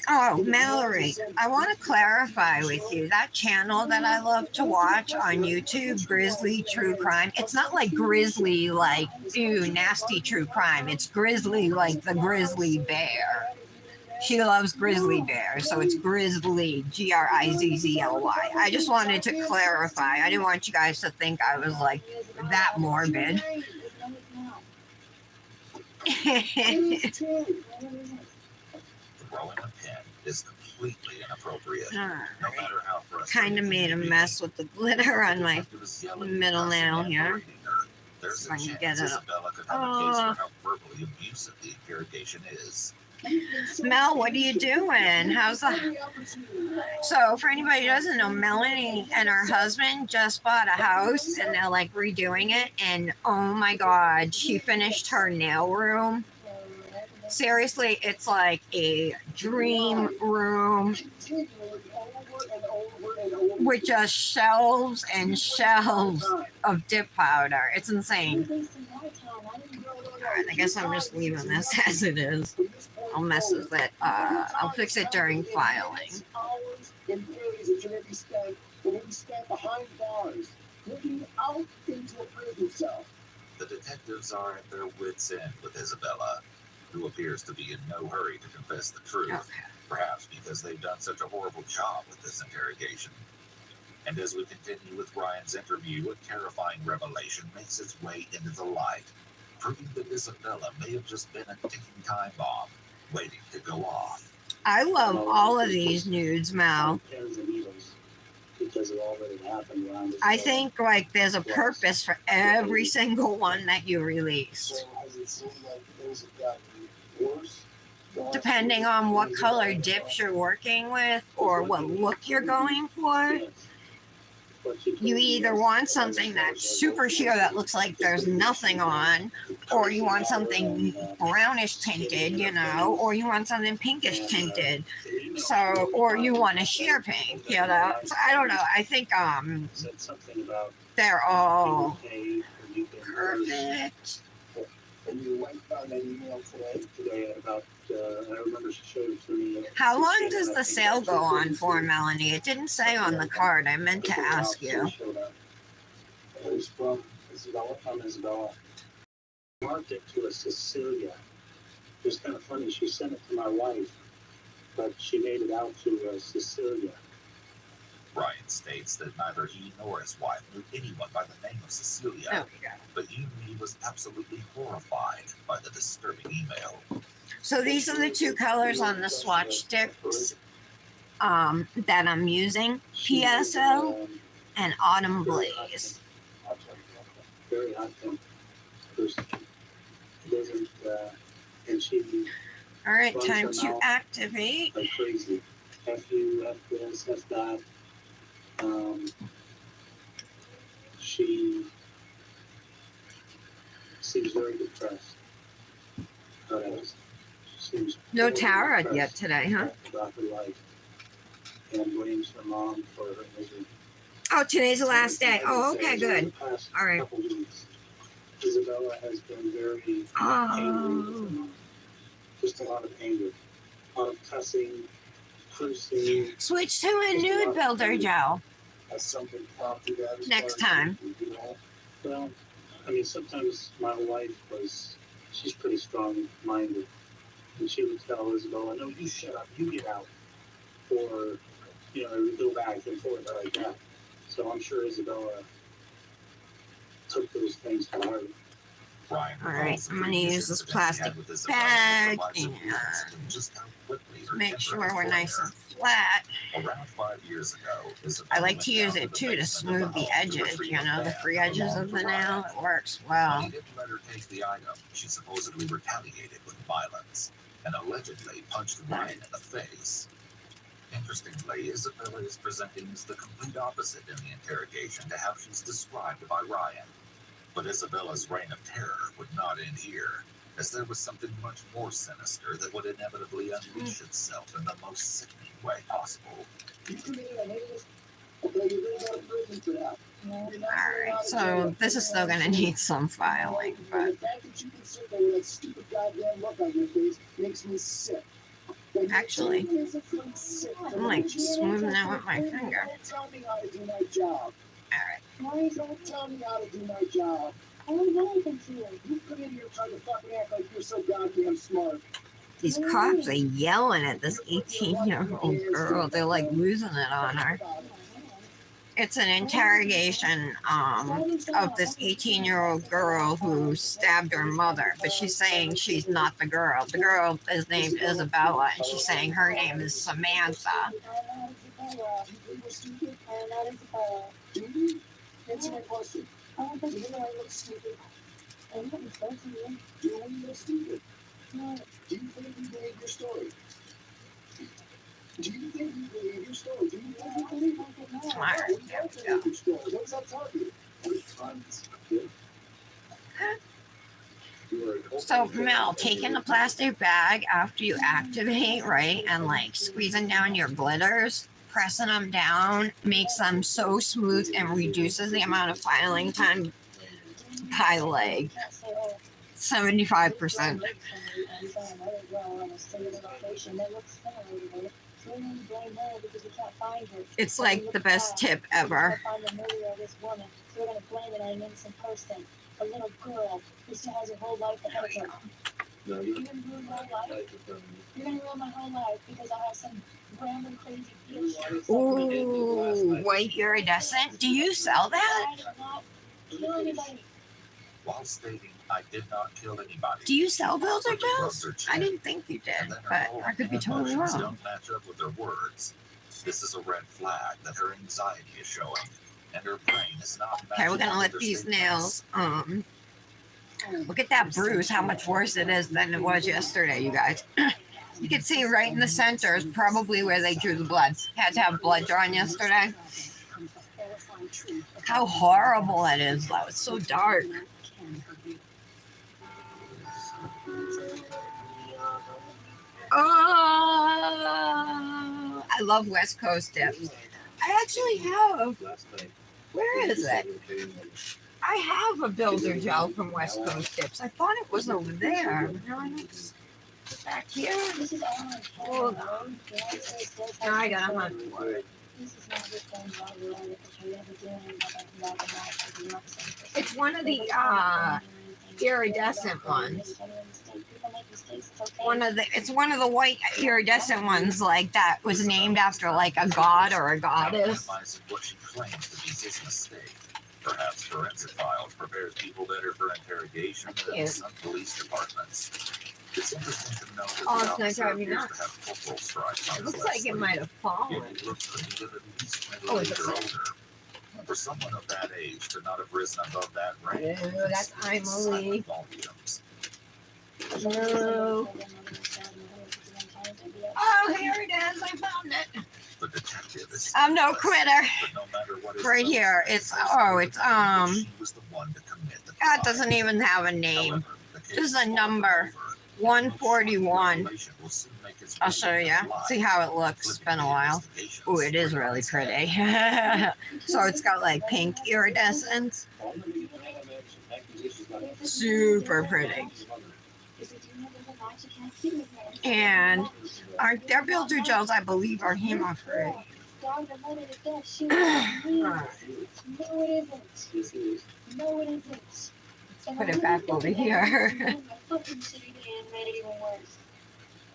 Oh, Mallory, I want to clarify with you that channel that I love to watch on YouTube, Grizzly True Crime. It's not like grizzly, like, ew, nasty true crime. It's grizzly, like the grizzly bear. She loves grizzly bears, so it's Grizzly, Grizzly. I just wanted to clarify. I didn't want you guys to think I was like that morbid. Throwing a pen is completely inappropriate. No matter how frustrating. Kind of made a mess with the glitter on my middle nail here. There's If I a can chance get it up. Isabella could have a case for how verbally abusive the interrogation is. Mel, what are you doing? How's the... So, for anybody who doesn't know, Melanie and her husband just bought a house and they're like redoing it. And oh my God, she finished her nail room. Seriously, it's like a dream room with just shelves and shelves of dip powder. It's insane. Alright, I guess I'm just leaving this as it is. I'll mess with it. I'll fix it during filing. Hours and days that you're going to be spent behind bars, looking out into a prison cell. The detectives are at their wits' end with Isabella, who appears to be in no hurry to confess the truth, Okay. perhaps because they've done such a horrible job with this interrogation. And as we continue with Ryan's interview, a terrifying revelation makes its way into the light, proving that Isabella may have just been a ticking time bomb, waiting to go off. I love all of these nudes, Mal. Pins and needles, because of all that had happened around this I world. think like there's a purpose for every single one that you release. So has it seemed like things have gotten worse? Depending on what color dips you're working with or what look you're going for. Yes. But she told You me either yes, want something that's super sheer that looks like there's nothing on, or you want something brownish tinted, you know, or you want something pinkish tinted. So, or you want a sheer pink, you know. So I don't know. I think said something about they're all you can perfect. And your wife found that email today about I remember she showed it to me. How long does the sale go on for, Melanie? It didn't say on the card. I meant to ask you. It was from Isabella, from Isabella. Marked it to a Cecilia. It was kind of funny. She sent it to my wife, but she made it out to Cecilia. Ryan states that neither he nor his wife knew anyone by the name of Cecilia, Oh, yeah. but he was absolutely horrified by the disturbing email. So these are the two colors on the swatch sticks that I'm using. PSO and Autumn Blaze. Very hot temp. It doesn't, and she All right, time to activate. like crazy. F you, F this, F that. She seems very depressed. She seems No very tarot depressed yet today, huh? about her life, and blames her mom for her misery. Oh, today's the last day. Oh, okay, good. All right. Couple weeks, Isabella has been very angry with her Oh, mom. Just a lot of anger, a lot of cussing, cursing. switch to a nude builder, Joe. has something prompted that. as Next far as time. you know? Well, I mean, sometimes my wife she's pretty strong-minded, and she would tell Isabella, no, you shut up, you get out, or, you know, go back and forth like that. So I'm sure Isabella took those things to heart. Ryan All right, recalls the I'm gonna previous use this incident he had plastic with Isabella bag that provides a and glimpse into just how quickly her make temper sure can we're flare. nice and flat. Around 5 years ago, I Isabella like went to use down it the too to basement of smooth the home to edges, retrieve you a know, the fan free that edges belonged of to the nail. Ryan. It works When well. he didn't let her take the item, she supposedly retaliated with violence and allegedly punched Ryan in the face. Interestingly, Isabella is presenting as the complete opposite in the interrogation to how she's described by Ryan. But Isabella's reign of terror would not end here, as there was something much more sinister that would inevitably unleash itself in the most sickening way possible. You committed a heinous. Okay, you're going to go to prison for that. Alright, so this is still gonna need some filing, And but the fact that you can sit there with that stupid goddamn look on your face makes me sick. Like, Actually, it makes me sick. I'm like smoothing that with my finger. Don't tell me how to do my job. Alright. Don't tell me how to do my job. I don't know anything to you. You come in here trying to fucking act like you're so goddamn smart. These cops are yelling at this 18-year-old girl. They're like losing it on her. It's an interrogation of this 18-year-old girl who stabbed her mother, but she's saying she's not the girl. The girl is named Isabella, and she's saying her name is Samantha. I'm not Isabella. I'm not Isabella. Do you? Answer my question. I don't Do think you know I look stupid? I'm not supposed to be. Do we look stupid? No, Do you think we believe your story? Do you think we believe your story? Do you really believe it? Smart. We don't believe your story. What's that telling you? So, Mel, taking the plastic bag after you activate, right, and like squeezing down your glitters, pressing them down, makes them so smooth and reduces the amount of filing time by like 75%. It's like the best tip ever. A little girl who still has her whole life ahead of her. No, You're gonna ruin my life. You're gonna ruin my whole life because I have some random crazy bitch. Ooh, white iridescent. Do you sell that? I did not kill anybody. While stating I did not kill anybody. Do you sell builder but the gels? drugs are I cheap, didn't think you did, and then her but whole I could be totally emotions wrong. don't match up with her words. This is a red flag that her anxiety is showing, and her brain is not matching Okay, we're gonna up let with her these statements. nails, look at that bruise, how much worse it is than it was yesterday, you guys. You can see right in the center is probably where they drew the blood. Had to have blood drawn yesterday. How horrible it is, though. It's so dark. Oh, I love West Coast dips. I actually have. Where is it? I have a builder gel from West Coast Dips. I thought it was over there. But now I know it's back here. This is all my Hold on. Now I gotta hunt for it. This is not just going wrong. It's one of the iridescent ones. It's one of the white iridescent ones like that was named after like a god or a goddess. Minimizing what she claims to be his mistake. Perhaps forensic files prepares people better for interrogation than some police departments. It's interesting to note that Oh, the it's gonna officer drive me appears nuts. to have corporal stripes on It his looks left like it sleeve. might have fallen. Yet he looks to be of at least Oh, middle-aged it's or a older. For someone of that age to not have risen above that rank. Oh, that's Emily. Volumes. No. Oh, here it is. I found it. The detective is I'm no quitter. but no matter what his Right here. It's she was the one to commit the That crime. doesn't even have a name. However, the case This is a far number. from over. 141. Revelation will soon make its I'll way show you. into See light, how it looks. It's flipping been a the while. investigations Oh, it is right really on its head. pretty. So it's got like pink iridescence. Super pretty. And their builder gels, I believe, are hemo-free. Put it back over here.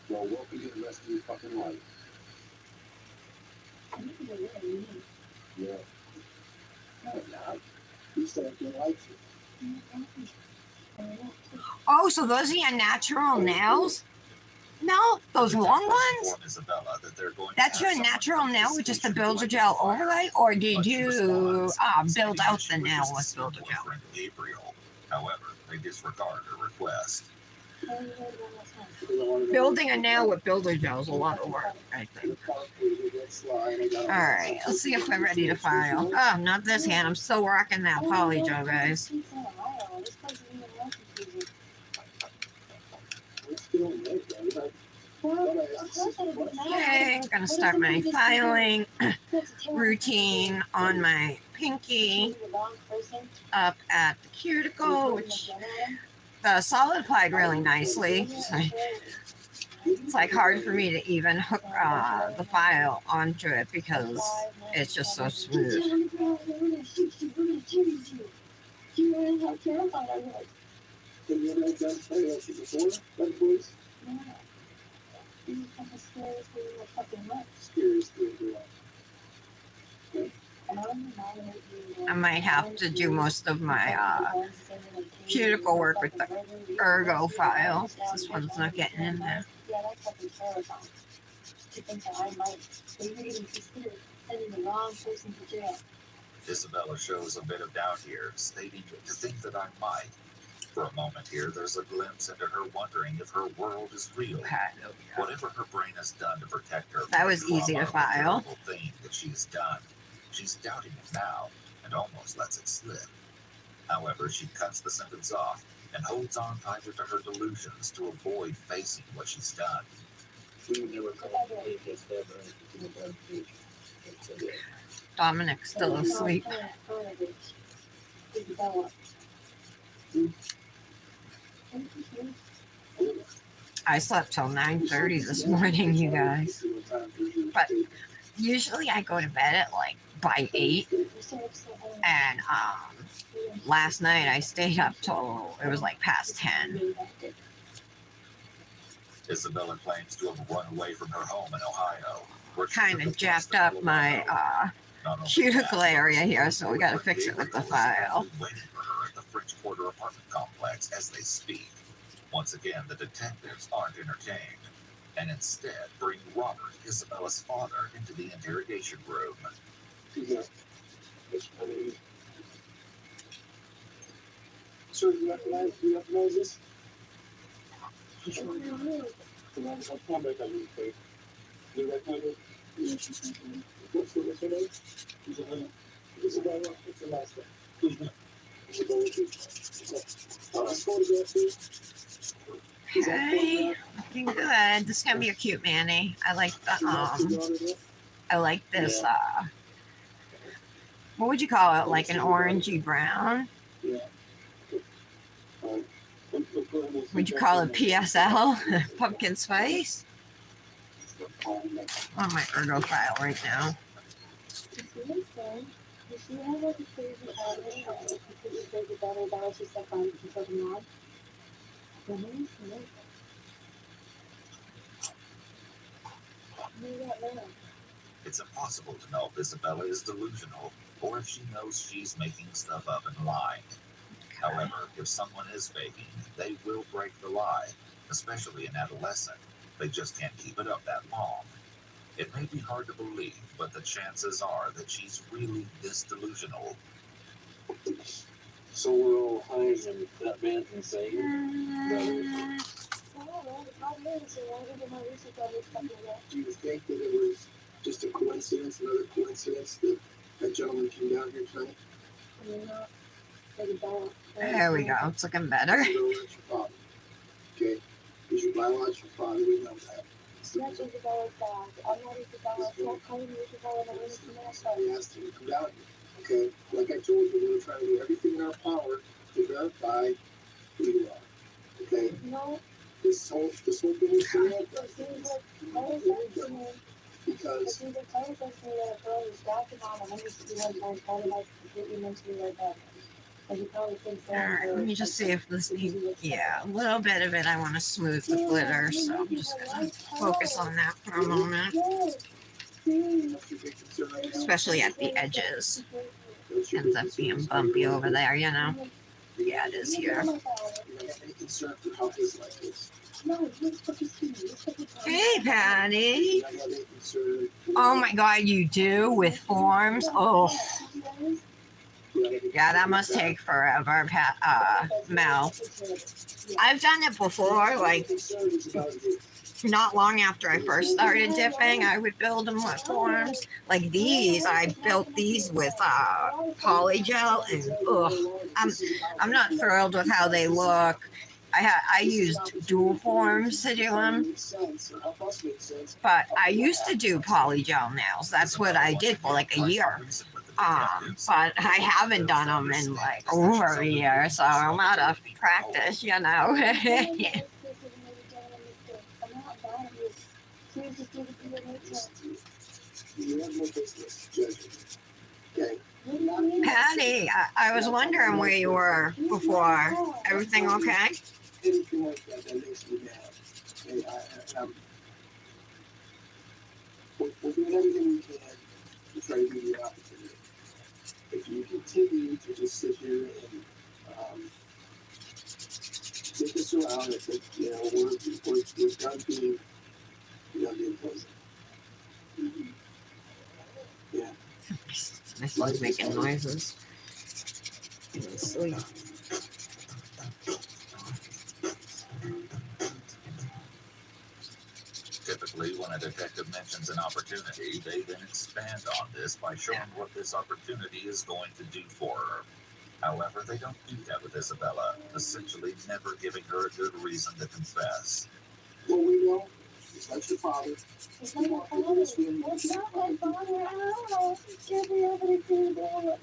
Well, welcome to the rest of your fucking life. Yeah. No, not. You said you liked it. Oh, so those are your natural nails? No, those long ones? Inform Isabella that they're going to That's have your someone natural come to nail the with just a station builder to gel identify her. overlay? Or did But she you responds, build stating out that the she nail wishes with to builder speak gel? with friend Gabriel. However, they disregard her request. Building a nail with builder gel is a lot of work, I think. Alright, let's see if we're ready to file. Oh, not this hand. I'm still rocking that poly gel, guys. Okay, I'm gonna start my filing routine on my pinky up at the cuticle, which the solidified really nicely. So it's like hard for me to even hook the file onto it because it's just so smooth. I might have to do most of my cuticle work with the ergo file. This one's not getting in there. Isabella shows a bit of doubt here, stating to think that I might. For a moment here, there's a glimpse into her wondering if her world is real. Okay, there we go. Whatever her brain has done to protect her That from was the easy to trauma of the file. terrible thing that she's done, she's doubting it now and almost lets it slip. However, she cuts the sentence off and holds on tighter to her delusions to avoid facing what she's done. We would never call it just ever in the dark future. Dominic's still asleep. Isabella. I slept till 9:30 this morning, you guys. But usually I go to bed at like by 8. And last night I stayed up till it was like past 10. Isabella claims to have run away from her home in Ohio. Kind of jacked up my cuticle area here, so we gotta fix it with the file. Waiting for her at the French Quarter apartment complex as they speak. Once again, the detectives aren't entertained, and instead bring Robert, Isabella's father, into the interrogation room. Yeah. Sir, do you recognize this? I'll come back on you, please. Do you recognize it? What's her name? Isabella. What's the last name? Isabella. Let's photograph this. Okay, looking good. This is gonna be a cute Manny. I like the I like this what would you call it? Like an orangey brown? Yeah. Would you call it PSL? Pumpkin spice? On my ergo file right now. Does she have like a crazy pattern that like completely crazy better that she's like on control the mom? It's impossible to know if Isabella is delusional or if she knows she's making stuff up and lying. However, if someone is faking, they will break the lie, especially an adolescent. They just can't keep it up that long. It may be hard to believe, but the chances are that she's really this delusional. So we're all high and that man can say it. Do you think that it was just a coincidence, another coincidence that that gentleman came down here tonight? There we go. It's looking better. That's your father. Okay. He's your biological father, we know that. Not Isabella's dad. I'm not Isabella. Stop calling me Isabella. I'm I asked him to come down here. Okay? Like I told you, we're going to try to do everything in our power to verify who you are. Okay? No. This whole thing is serious. It seems like Tyler says to me. Because It seems like Tyler says to me that a girl is backing on and I'm used to be one time probably has completely mentally like that. Like he probably thinks that. Alright, let me just see if this needs, yeah, a little bit of it I want to smooth with glitter, so I'm just gonna focus on that for a moment, especially at the edges. Ends up being bumpy over there, you know. Yeah, it is here. you don't have any concern for how his life is. Hey, Patty. You don't have any concern for Oh my God, you do with forms? Oh, yeah, that must take forever, Mel. I've done it before, like not long after I first started dipping, I would build them with forms. Like these, I built these with polygel, and I'm not thrilled with how they look. I used dual forms to do them, but I used to do polygel nails. That's what I did for like a year. But I haven't done them in like over a year, so I'm out of practice, you know. Patty, I was wondering where you were before. Everything okay? anything like that, that makes me mad. Okay, we're doing everything we can to try to give you an opportunity. If you continue to just sit here and take us around, I think, you know, we're done being pleasant. Yeah. My son's making noises. He's asleep. When a detective mentions an opportunity, they then expand on this by showing what this opportunity is going to do for her. However, they don't do that with Isabella, essentially never giving her a good reason to confess. Well, we know it's not your father. It's not my father. It's not my father at all. Should be able to do that.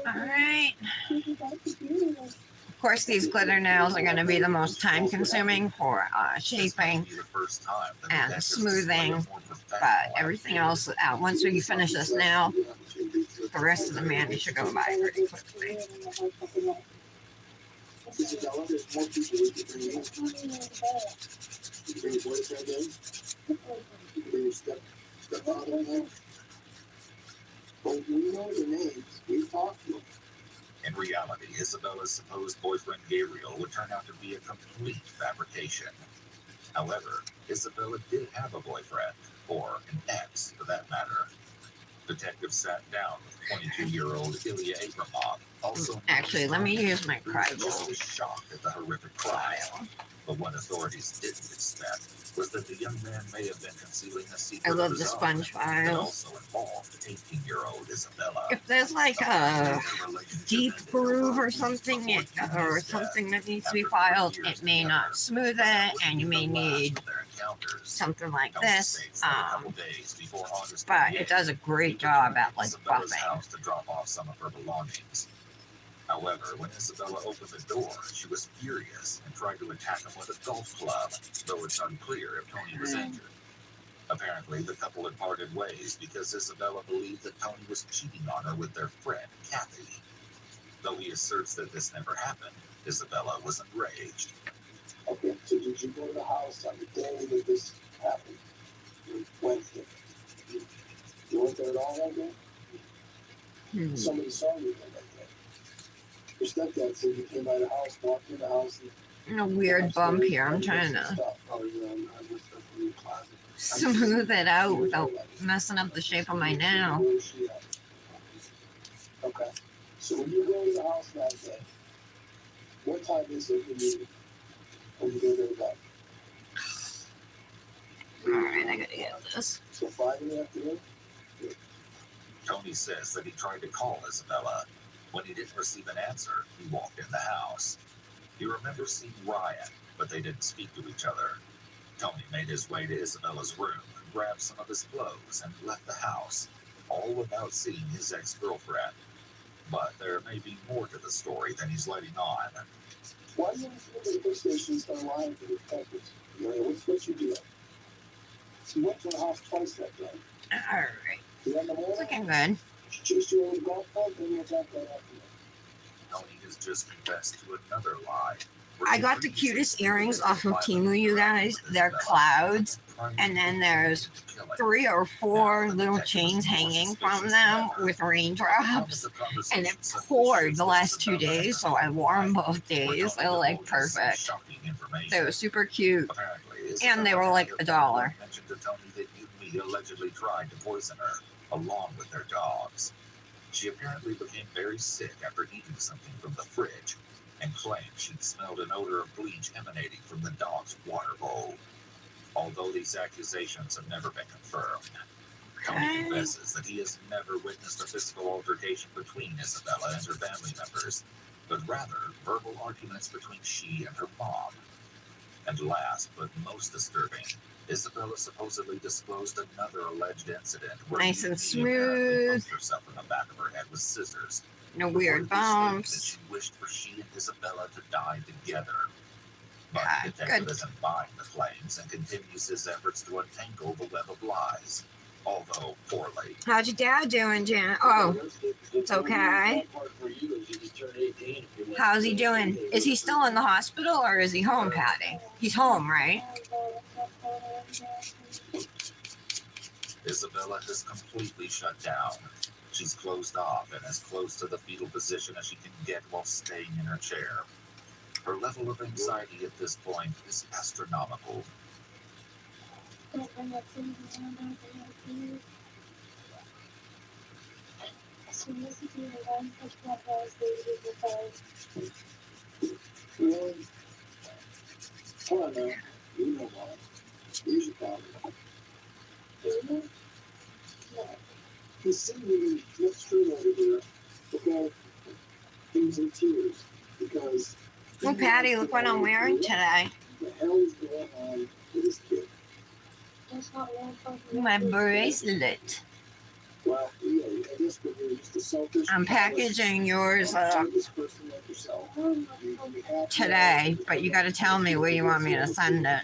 All right. Alright. Of course, these glitter nails are going to be the most time consuming for This may shaping be the first time the and detectives smoothing, display a more professional but everything else, once we finish this nail, the rest of the mani should go by pretty quickly. Isabella, there's more people we can bring in. You can bring your boyfriend in. You can bring your stepfather in. But we know their names. We've talked to them. In reality, Isabella's supposed boyfriend Gabriel would turn out to be a complete fabrication. However, Isabella did have a boyfriend, or an ex for that matter. Detectives sat down with 22-year-old Ilya Abramov, also Actually, let me use my who cry was just roll. as shocked at the horrific crime. But what authorities didn't expect was that the young man may have been concealing a secret I love of the his own sponge that files. also involved 18-year-old Isabella. If there's like a deep groove or something, or After something that needs to 3 be filed, years it may together, not smooth but that it, wouldn't and you be may the last need of their encounters. something like Tony this. states that a couple days before August But 28th, it does a he great job returned at to like Isabella's buffing. house to drop off some of her belongings. However, when Isabella opened the door, she was furious and tried to attack him with a golf club, though it's unclear if Tony was injured. Apparently, the couple had parted ways because Isabella believed that Tony was cheating on her with their friend, Kathy. Though he asserts that this never happened, Isabella was enraged. Okay, so did you go to the house on the day that this happened? Wednesday. You weren't there at all that day? Somebody saw you there that day. Your stepdad said you came by the house, walked in the house, and A weird bump here. I'm trying to smooth it out without messing up the shape of my nail. Okay. So when you go to the house that day, what time is it when you go there that? Alright, I gotta get this. So 5 in the afternoon? Tony says that he tried to call Isabella. When he didn't receive an answer, he walked in the house. He remembers seeing Ryan, but they didn't speak to each other. Tony made his way to Isabella's room, grabbed some of his clothes, and left the house, all without seeing his ex-girlfriend. But there may be more to the story than he's letting on. Why do you want to go to the police station and start lying to the detectives? What's you doing? She went to the house twice that day. Alright. It's looking good. She chased you over the golf club, and you attacked that afternoon. Tony has just confessed to another lie. I got the cutest earrings off of Temu, you guys. They're clouds, and then there's 3 or 4 little chains hanging from them with raindrops. And it poured the last 2 days, so I wore them both days. They were like perfect. They were super cute, and they were like $1. Mentioned to Tony that Yumi allegedly tried to poison her, along with their dogs. She apparently became very sick after eating something from the fridge, and claimed she'd smelled an odor of bleach emanating from the dog's water bowl. Although these accusations have never been confirmed, Tony confesses that he has never witnessed a physical altercation between Isabella and her family members, but rather verbal arguments between she and her mom. And last, but most disturbing, Isabella supposedly disclosed another alleged incident where Nice and Yumi apparently smooth. poked herself in the back of her head with scissors. No weird Reportedly stating bumps. that she wished for she and Isabella to die together. But Okay, the detective good. isn't buying the claims and continues his efforts to untangle the web of lies, although poorly. How's your dad doing, Jan? Oh, it's okay. How's he doing? Is he still in the hospital or is he home, Patty? He's home, right? Isabella has completely shut down. She's closed off and as close to the fetal position as she can get while staying in her chair. Her level of anxiety at this point is astronomical. Really? Come on now. You know why. see me next street over there, okay? He was in tears because. Well, Patty, look what I'm wearing today. What the hell is going on with this kid? It's not your fault. My bracelet. Well, yeah, I guess when you're just a selfish. I'm packaging yours up This person like yourself. You have to- today, but you got to tell me where you want me to send it.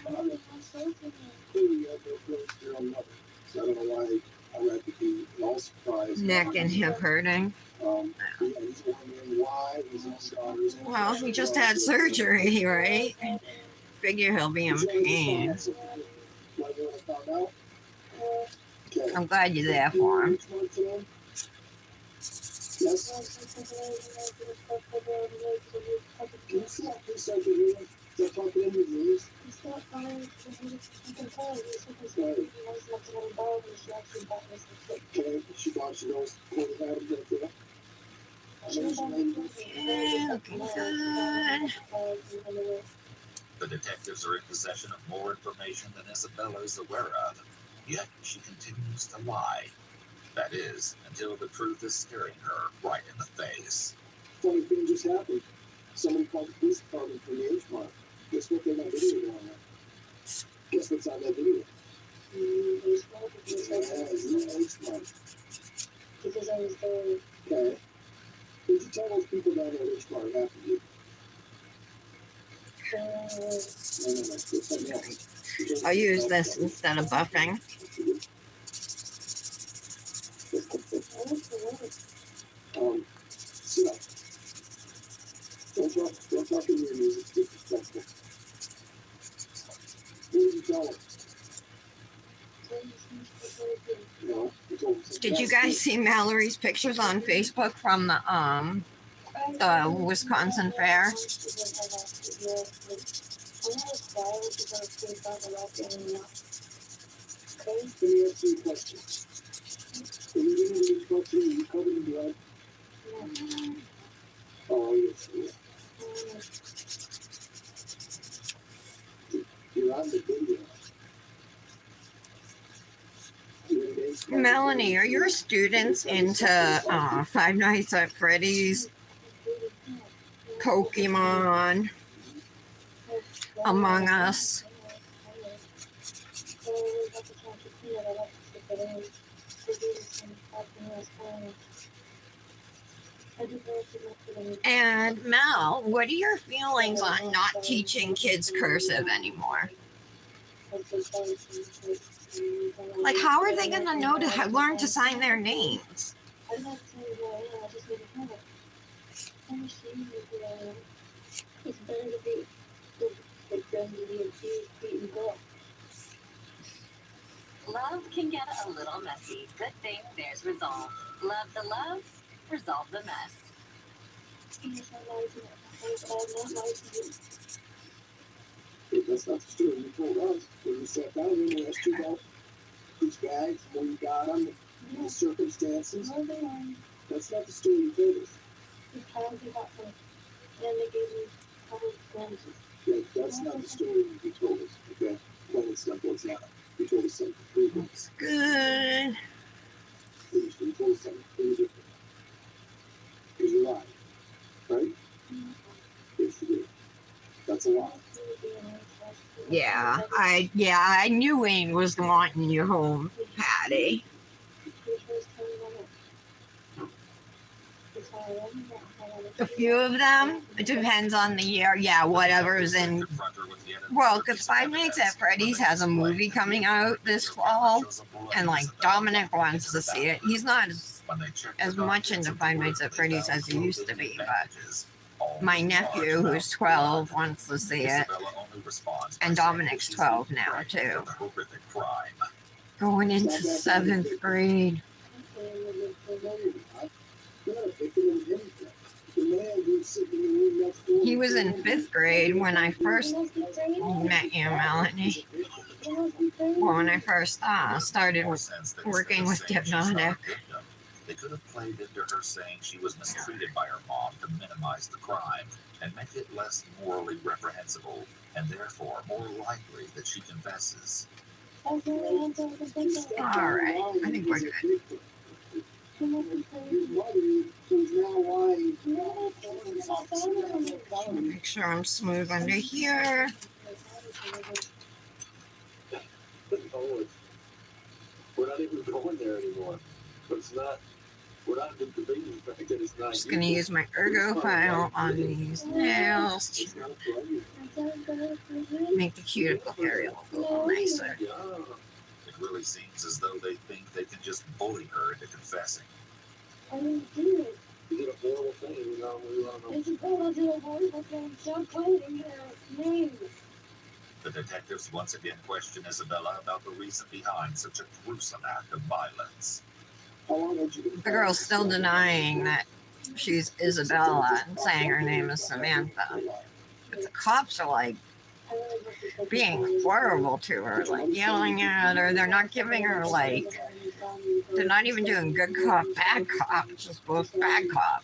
Clearly, you have no feelings for your own mother. So I don't know why I would be at all surprised. Neck and hip hurting. Yeah, he's wondering why his own daughter's. Well, he just had surgery, right? Figure he'll be in pain. I'm glad you're there for him. Can you see how please start to hear him? Start talking in your ears. It's not fine. You can tell he's nice enough to let him borrow, but she actually bought this the kid. Okay, she thought she knows what he had him right there. Yeah, looking good. The detectives are in possession of more information than Isabella is aware of, yet she continues to lie. That is, until the truth is staring her right in the face. Funny thing just happened. Somebody called the police department from the H mark. Guess what? They got video going on. Guess what's on that video? H mark. Because I was there. Okay. Did you tell those people down there at H mark after you? No. It's something else. I'll use this instead of buffing. Sit up. Don't talk in your ears. It's disrespectful. What did you tell them? No, you told them. Did you guys see Mallory's pictures on Facebook from the Wisconsin Fair? Let me ask you a question. When you get into this country, you covered in blood? Oh, yes. You're on the video. Melanie, are your students into Five Nights at Freddy's, Pokemon, Among Us? And Mel, what are your feelings on not teaching kids cursive anymore? Like, how are they going to know to learn to sign their names? It's better to be than to be abused, beaten, girl. Love can get a little messy. Good thing there's resolve. Love the love, resolve the mess. That's not the story you told us. When we sat down and we asked you about these bags, where you got them, the circumstances. That's not the story you told us. Then they gave me a couple of glimpses. Yeah, that's not the story you told us. Okay, plain and simple. It's not. You told us something pretty different. It's good. You told us something pretty different. Because you lied, right? Yes, you did. That's a lie. Yeah, I knew Wayne was wanting you home, Patty. A few of them. It depends on the year. Yeah, whatever's in. Well, because Five Nights at Freddy's has a movie coming out this fall, and like Dominic wants to see it. He's not as much into Five Nights at Freddy's as he used to be, but my nephew, who's 12, wants to see it, and Dominic's 12 now too. Going into 7th grade. He was in 5th grade when I first met you, Melanie. Well, when I first started working with Dipnotic. They could have played into her saying she was mistreated by her mom to minimize the crime and make it less morally reprehensible, and therefore more likely that she confesses. All right, I think we're good. mother, who's now lying. Make sure I'm smooth under here. Oh, we're not even going there anymore. But it's not. We're not even debating the fact that it's not. Just gonna use my ergo file on these nails to It's not for you. make the cuticle area look a little nicer. Yeah. It really seems as though they think they can just bully her into confessing. I didn't do it. You did a horrible thing. We don't know. It's a girl did a horrible thing. Stop claiming her name. The detectives once again question Isabella about the reason behind such a gruesome act of violence. How long had you been? The girl's still denying that she's Isabella and saying her name is Samantha. But the cops are like being horrible to her, like yelling at her. They're not giving her like, they're not even doing good cop, bad cop, it's just both bad cop.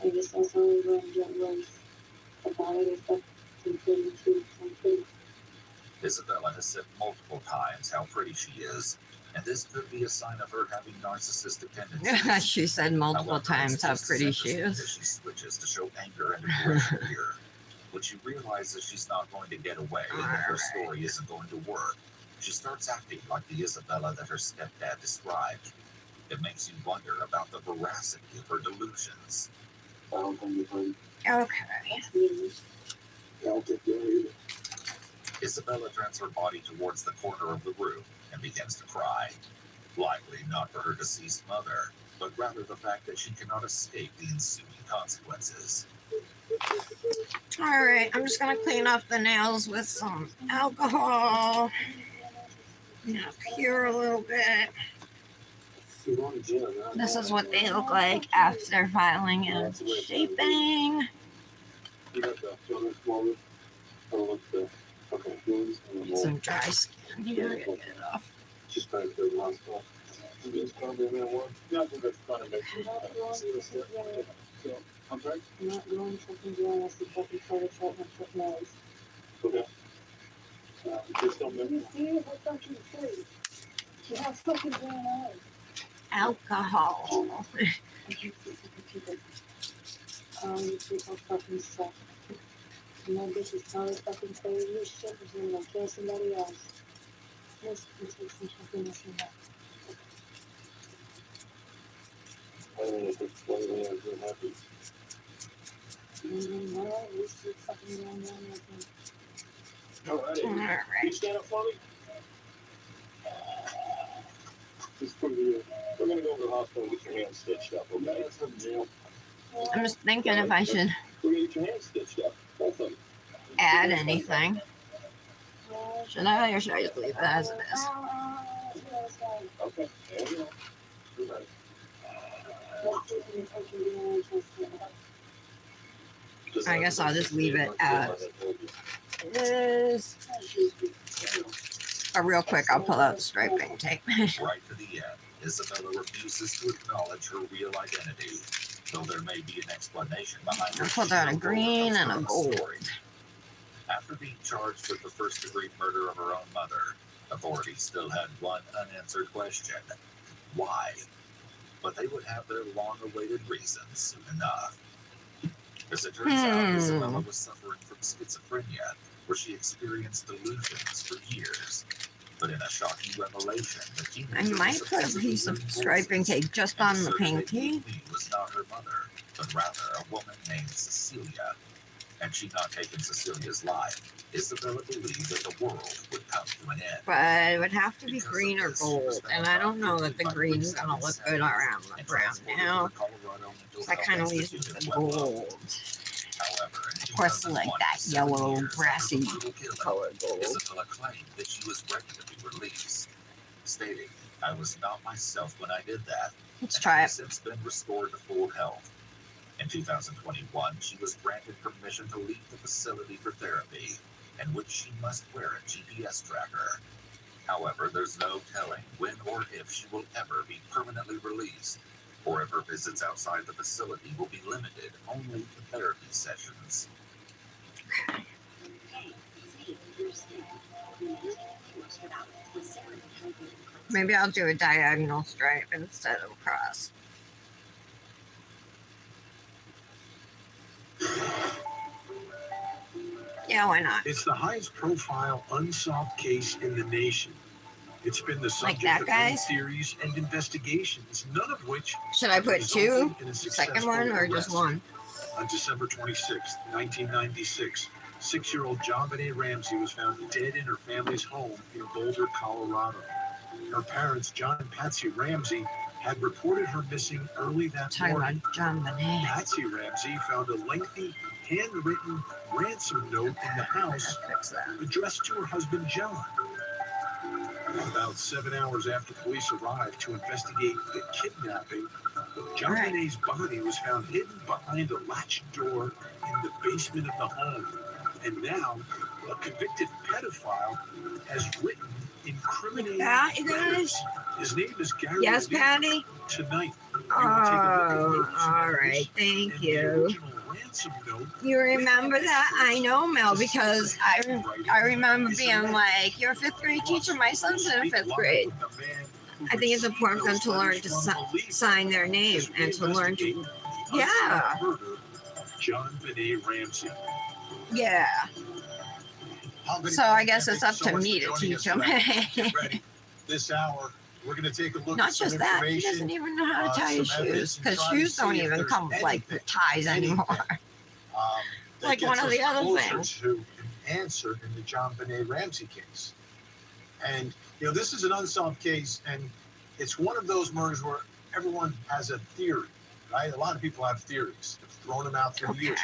I guess that's only going to get worse. The body is up to 32 something. Isabella has said multiple times how pretty she is, and this could be a sign of her having narcissistic tendencies. She said multiple However, times it's how just as pretty she interesting is. that she switches to show anger and aggression here. When she realizes she's not going to get away and that her story isn't going to work, she starts acting like the Isabella that her stepdad described. It makes you wonder about the veracity of her delusions. I don't think you're right. Okay. I'll take care of you. Isabella turns her body towards the corner of the room and begins to cry. Likely not for her deceased mother, but rather the fact that she cannot escape the ensuing consequences. Alright, I'm just gonna clean off the nails with some alcohol. Up here a little bit. You're going to jail. You're not This going is to what they jail. look like after filing and shaping. You got the children's small room? Oh, look there. Okay, please. Some dry skin here. Get it off. Just trying to do the last one. Just come in there one. Yeah, I think that's fine. I'm sorry? I'm not doing something doing unless the fucking photo treatment with nails. Okay. Just don't Did make you see it? What fucking free? She has fucking green eyes. Alcohol. I hate these fucking people. These people fucking suck. And that bitch is probably fucking crazy as shit. She's gonna go kill somebody else. This is some fucking missing that. I don't know if it's funny when I'm so happy. Well, at least you're fucking going down there. Alright. Alright. You stand up for me? Just put you. We're gonna go to the hospital and get your hands stitched up, okay? That's in jail. I'm just thinking if I should We're gonna get your hands stitched up. Both of them. add anything. Should I or should I just leave it as it is? Okay. There you go. You're right. I guess I'll just leave it as it is. Real quick, I'll pull out the striping tape. Right to the end, Isabella refuses to acknowledge her real identity, though there may be an explanation behind her. I'll pull out a green and a gold. After being charged with the first-degree murder of her own mother, authorities still had one unanswered question: why? But they would have their long-awaited reasons soon enough. As it turns out, Isabella was suffering from schizophrenia, where she experienced delusions for years. But in a shocking revelation, the teenager I might put a piece of striping tape just on the pinky. was not her mother, but rather a woman named Cecilia. Had she not taken Cecilia's life, Isabella believed that the world would come to an end. But it would have to be green or gold, and I don't know that the green's gonna look good around the brown now. So that kind of leaves with the gold. However, Of course, I like that yellow, brassy color gold. Isabella claimed that she was ready to be released, stating, "I was not myself when I did that. Let's and try have it. since been restored to full health." In 2021, she was granted permission to leave the facility for therapy, in which she must wear a GPS tracker. However, there's no telling when or if she will ever be permanently released, or if her visits outside the facility will be limited only to therapy sessions. Maybe I'll do a diagonal stripe instead of a cross. Yeah, why not? It's the highest profile unsolved case in the nation. It's been the Like subject that, of many guys? theories and investigations, none of which Should I put two? resulted in a Second successful one or just arrest. one? On December 26, 1996, 6-year-old John Benet Ramsey was found dead in her family's home in Boulder, Colorado. Her parents, John and Patsy Ramsey, had reported her missing early that Talking morning. about John Benet. Patsy Ramsey found a lengthy, handwritten ransom note in the house Fix that. addressed to her husband, John. About 7 hours after police arrived to investigate the kidnapping, John Right. Benet's body was found hidden behind a latched door in the basement of the home. And now, a convicted pedophile has written incriminating That, you letters. guys? His name is Gary Yes, Lee. Patty? Tonight, we will take a look at Oh, those all letters right. Thank and the you. original ransom note. You remember that? I know, Mel, because I remember being like, you're a fifth grade teacher. My son's in fifth grade. I think it's important for them to learn to sign their name and to learn to. Yeah. John Benet Ramsey. Yeah. So I guess it's up to me to teach them. Get ready. This hour, we're going to take a look Not at some just that, he information. doesn't even know how to tie his some evidence, shoes and because try to shoes don't see if even there's come with like anything, ties anymore. that Like gets one of us the other closer things. to an answer in the John Benet Ramsey case. And, you know, this is an unsolved case, and it's one of those murders where everyone has a theory, right? A lot of people have theories. They've thrown them out through the years,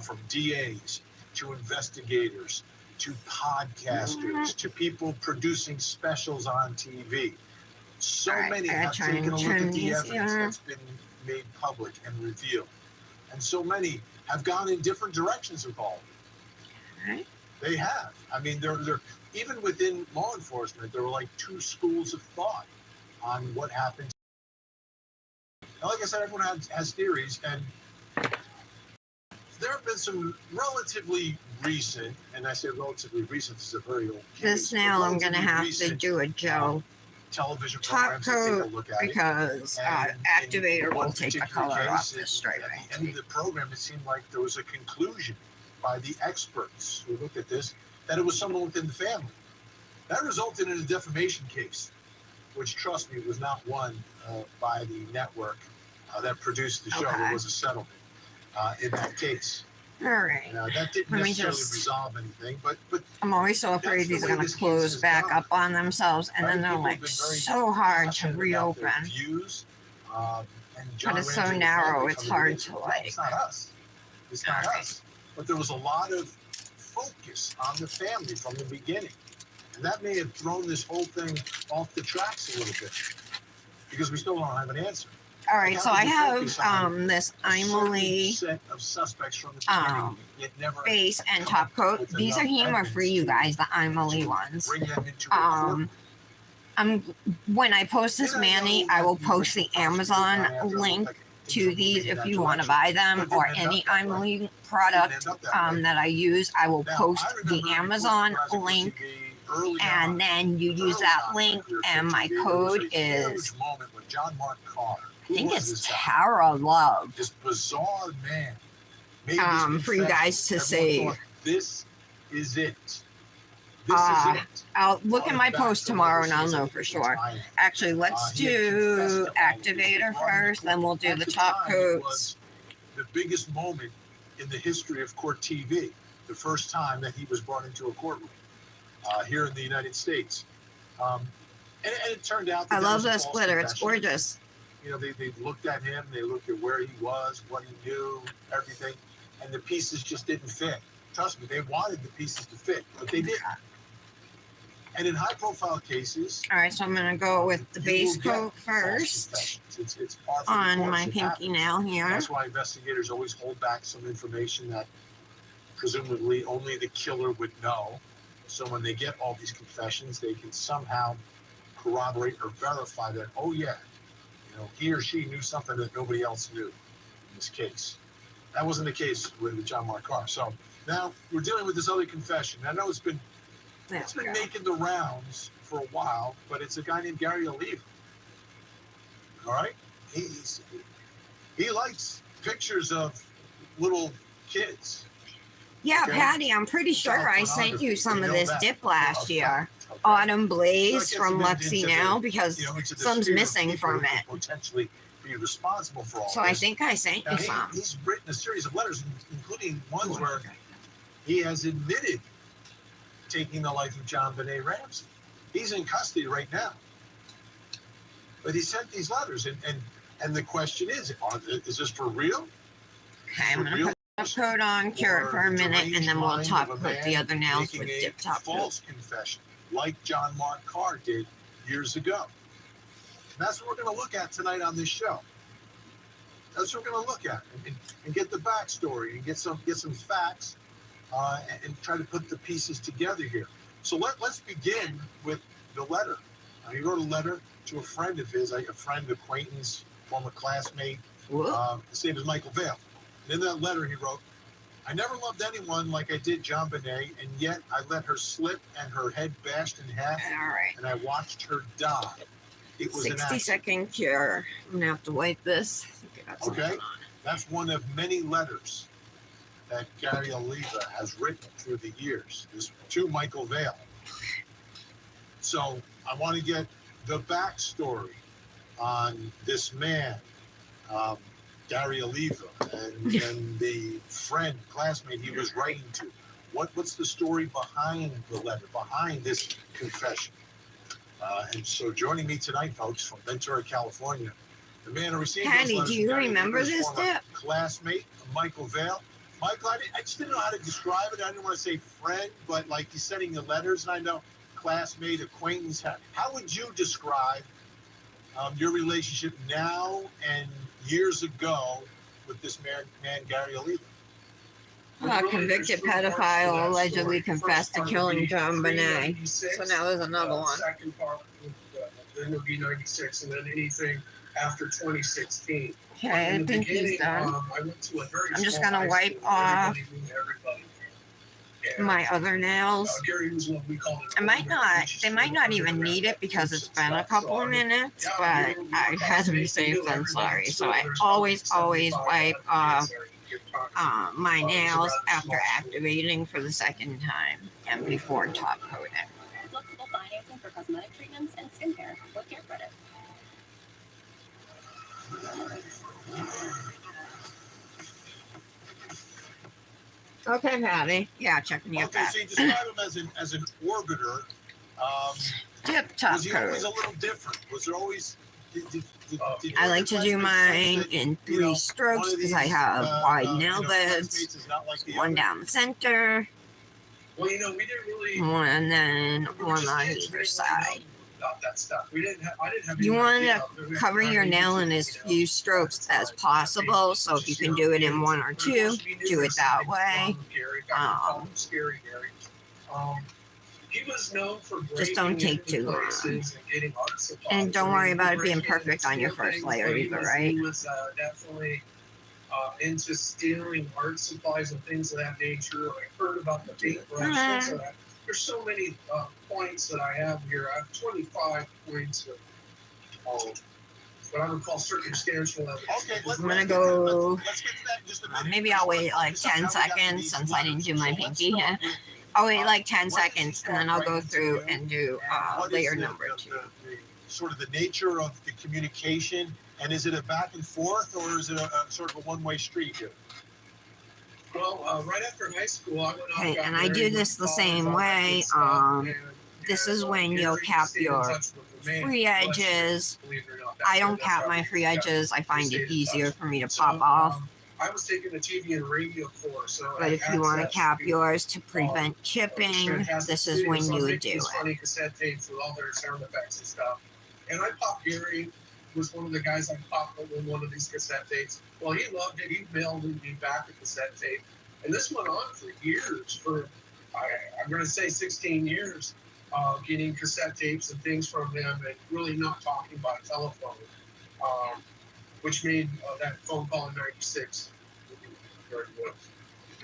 from DAs to investigators to podcasters to people producing specials on TV. So All right, many I gotta have try taken and a look trim at the these evidence here. that's been made public and revealed. And so many have gone in different directions with all of it. Right. They have. I mean, they're even within law enforcement, there were like two schools of thought on what happened. Now, like I said, everyone has theories, and there have been some relatively recent, and I say relatively recent, this is a very old case. This but nail I'm gonna relatively have to recent, do a gel television top programs that take a coat look at it. because And in activator will one take the particular color case, off the At striping. the end of the program, it seemed like there was a conclusion by the experts who looked at this that it was someone within the family. That resulted in a defamation case, which, trust me, was not won by the network that produced the show. Okay. There was a settlement in that case. All right. That didn't Let me necessarily just- resolve anything, but I'm always so afraid That's the these are way gonna this case close has back gone. up on themselves, and then Right? they're People have like been very so hard to passionate about their reopen. views, and John But it's so Ramsey and the narrow, family it's from the hard beginning to, said, "No, like- It's not us. It's not Alright. us." But there was a lot of focus on the family from the beginning, and that may have thrown this whole thing off the tracks a little bit because we still don't have an answer. All right, so I have Focus on this A certain Imoli set of suspects from the beginning, yet never base and top coat. with These are enough humor for you evidence guys, the Imoli ones. bring them into a court. When I post this Manny, I will post the Amazon link to these if you want to buy them, or any Imoli product that I use. I will post the Amazon link, and then you use that link, and my code is, I think it's Tara Love, This bizarre man. made this for you guys to confession. save. Everyone thought, this is it. This is it. I'll look at my Back post to tomorrow what and I'll was know his for sure. time. Actually, let's He had confessed do to all of this. activator first, then we'll do At the top time, it coats. was the biggest moment in the history of court TV. The first time that he was brought into a courtroom here in the United States. And it turned out that I that love was a this false glitter, it's confession. gorgeous. You know, they looked at him, they looked at where he was, what he knew, everything, and the pieces just didn't fit. Trust me, they wanted the pieces to fit, but they didn't. And in high-profile cases, All right, so I'm gonna go with the you base will get coat false first confessions. It's par for the on course. my It pinky happens. nail here. That's why investigators always hold back some information that presumably only the killer would know. So when they get all these confessions, they can somehow corroborate or verify that, oh yeah, you know, he or she knew something that nobody else knew in this case. That wasn't the case with John Mark Carr. So now we're dealing with this other confession. I know it's been There It's we been go. making the rounds for a while, but it's a guy named Gary Oliva. All right, he likes pictures of little kids. Yeah, Okay. Patty, I'm pretty sure I sent you some of this dip last year. Okay. Autumn So I Blaze guess from it moved Luxie into Nail the, because into the some's sphere of missing people from who it. could potentially be responsible for all So this. I think I sent Now, you some. he's written a series of letters, including ones Ooh, where he has admitted taking the life of John Benet Ramsey. He's in custody right now. But he sent these letters, and the question is this for real? Okay, I'm gonna put top coat on, cure it for a minute, and then we'll top coat the other nails with making dip a top coat. false confession, like John Mark Carr did years ago. And that's what we're going to look at tonight on this show. That's what we're going to look at and get the backstory and get some facts and try to put the pieces together here. So let's begin with the letter. He wrote a letter to a friend of his, a friend, acquaintance, former classmate. His name is Michael Vale. And in that letter he wrote, "I never loved anyone like I did John Benet, and yet I let her slip and her head bashed in half, All right. and I watched her die. It was an 60 accident." second cure. I'm gonna have to wipe this. Okay, that's one of many letters that Gary Oliva has written through the years to Michael Vale. So I want to get the backstory on this man, Gary Oliva, and the friend, classmate he was writing to. What's the story behind the letter, behind this confession? And so joining me tonight, folks, from Ventura, California, the man who received Patty, those letters, do you Gary remember Oliva's this former dip? classmate, Michael Vale. Michael, I just didn't know how to describe it. I didn't want to say friend, but like he's sending the letters, and I know classmate, acquaintance. How would you describe your relationship now and years ago with this man Gary Oliva? Convicted pedophile allegedly confessed to killing John Benet. So now there's another one. Second part, then it'll be 96, and then anything after 2016. Okay, I think he's done. I went to a very I'm just small gonna high wipe school. off Everybody knew everybody. And, my other nails. Gary was what we called They might not even need it because it's been a couple of minutes, but I had to be safe than sorry. So I always wipe off my nails after activating for the second time and before top coating. Flexible financing for cosmetic treatments and skincare with Care Credit. Okay, Patty. Yeah, checking your Okay, back. so you describe him as an orbiter. Tip top Was he always a coat. little different? Was there always? Did I like to do mine in 3 strokes because I have wide nail beds. One down the center, Well, we didn't really. and then we were one just on kids, either we didn't side. know about that stuff. I didn't have You any want idea. to cover your nail in as few strokes as possible. So if you can do it in 1 or 2, do it that way. Scary Gary. He was known for Just don't take too long. And don't worry about it being perfect on your first layer either, right? He was definitely into stealing art supplies and things of that nature. I heard about the paintbrush, things of that. There's so many points that I have here. I have 25 points of what I would call circumstantial evidence. Okay, I'm gonna go. Let's get to that in just a minute. Maybe I'll wait like 10 seconds since I didn't do my pinky. I'll wait like 10 seconds and then I'll go through and do layer number 2. The sort of the nature of the communication, and is it a back and forth or is it a sort of a one-way street here? Well, right after high school, I went off. Okay, and I do this the same way. This is when you'll cap your free edges. I don't cap my free edges. I find it easier for me to pop off. I was taking a TV and radio course. But if you want to cap yours to prevent chipping, this is when you would do it. Funny cassette tapes with all their sound effects and stuff. And I popped Gary was one of the guys I popped on one of these cassette tapes. Well, he loved it. He mailed me back a cassette tape. And this went on for years, I'm going to say 16 years, getting cassette tapes and things from them and really not talking by telephone, which made that phone call in 96 very good.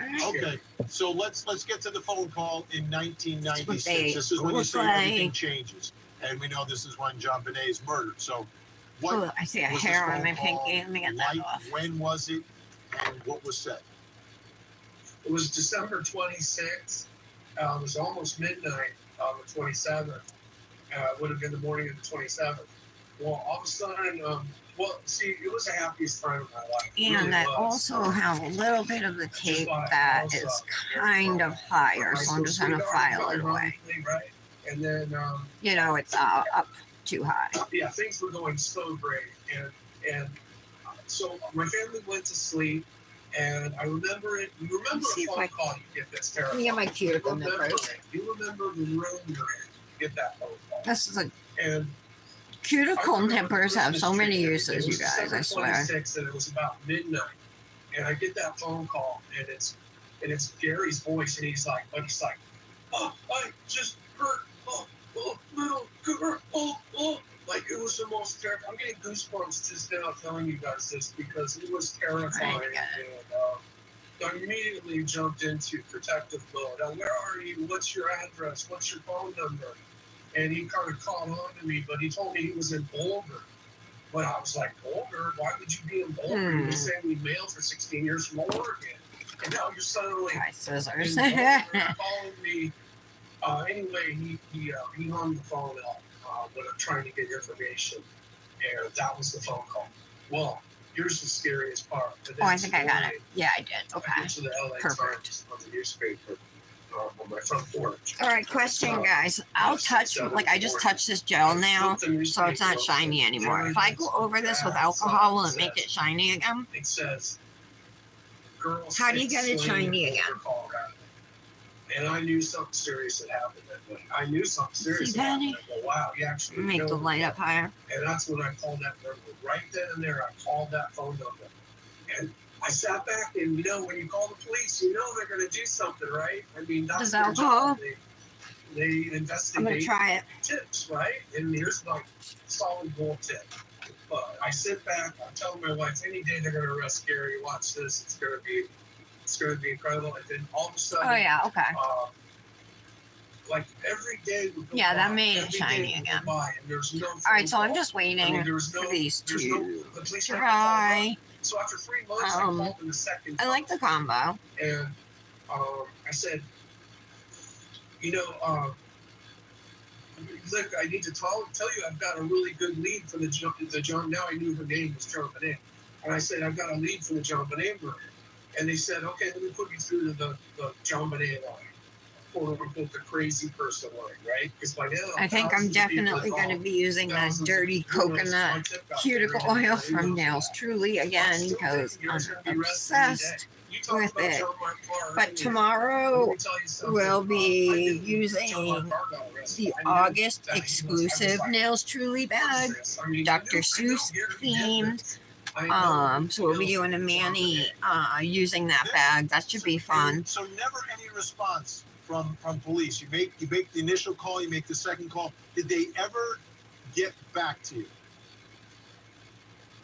Okay, so let's get to the phone call in they 1996. This is when you look say everything like. changes, and we know this is when John Bonet is murdered. So, what Oh, I see a was hair this on my phone call pinky. Let me get that like? off. When was it, and what was said? It was December 26th. It was almost midnight on the 27th. It would have been the morning of the 27th. Well, all of a sudden, well, see, it was the happiest time of my life. It And really I was. also have a little bit of the I just tape bought a that house, is very kind far of from higher, my so I'm just gonna sweetheart, file it away. right? And then, You know, it's up too high. yeah, things were going so great, and so my family went to sleep, and I remember it. You remember See a if phone I- call you get this Let terrible. me get my cuticle Remember nippers. it. You remember the room you're in. You get that phone call. This is a And cuticle I remember nippers have Christmas so many tree. uses, It you was guys. I December swear. 26th, and it was about midnight, and I get that phone call, and it's Gary's voice, and he's like, oh, I just heard, little girl, like it was the most terrible. I'm getting goosebumps just now telling you guys this because it was terrifying, and I immediately jumped into protective mode. Now, where are you? What's your address? What's your phone number? And he kind of caught on to me, but he told me he was in Boulder. But I was like, Boulder? Why would you be in Boulder? You've been sending me mail for 16 years from Oregon. And now you're suddenly Try in scissors. Boulder calling me. Anyway, he hung the phone up when I'm trying to get information. And that was the phone call. Well, here's the scariest part. Oh, I think I got it. Yeah, I did. I Okay. went to the LA Perfect. Times on the newspaper on my front porch. All right, question, guys. I'll touch, like, I just touched this gel now, so it's not shiny anymore. If I go over this with alcohol, will it make it shiny again? It says, girls How do you get it shiny again? And I knew something serious had happened that night. I knew something serious See, had happened. Danny? I go, wow, you actually Make the killed light him. up higher. And that's when I called that number. Right then and there, I called that phone number. And I sat back and, you know, when you call the police, you know they're going to do something, right? I mean, that's Does their alcohol? job. They I'm gonna investigate try it. tips, right? And here's my solid gold tip. But I sit back, I'm telling my wife, any day they're going to arrest Gary, watch this, it's going to be incredible. And then all of a sudden, Oh, yeah, okay. like every day would go Yeah, that by, made it every day shiny would go again. by, and there's no All right, so phone I'm call. just I mean, waiting there was for no- these there's to no- the police never dry. called up. So after 3 months, I called them the second I like the combo. and I said, you know, look, I need to tell you I've got a really good lead for the John. Now I knew her name was John Bonet. And I said, I've got a lead for the John Bonet murder. And they said, okay, let me put you through to the John Bonet line. Quote unquote, the crazy person line, right? Because by now, I think I'm definitely going to be using that dirty coconut cuticle oil from Nails Truly again because I'm obsessed with it. But tomorrow we'll be using the August exclusive Nails Truly bag, Dr. Seuss themed. So we'll be doing a mani using that bag. That should be fun. So never any response from police. You make the initial call, you make the second call. Did they ever get back to you?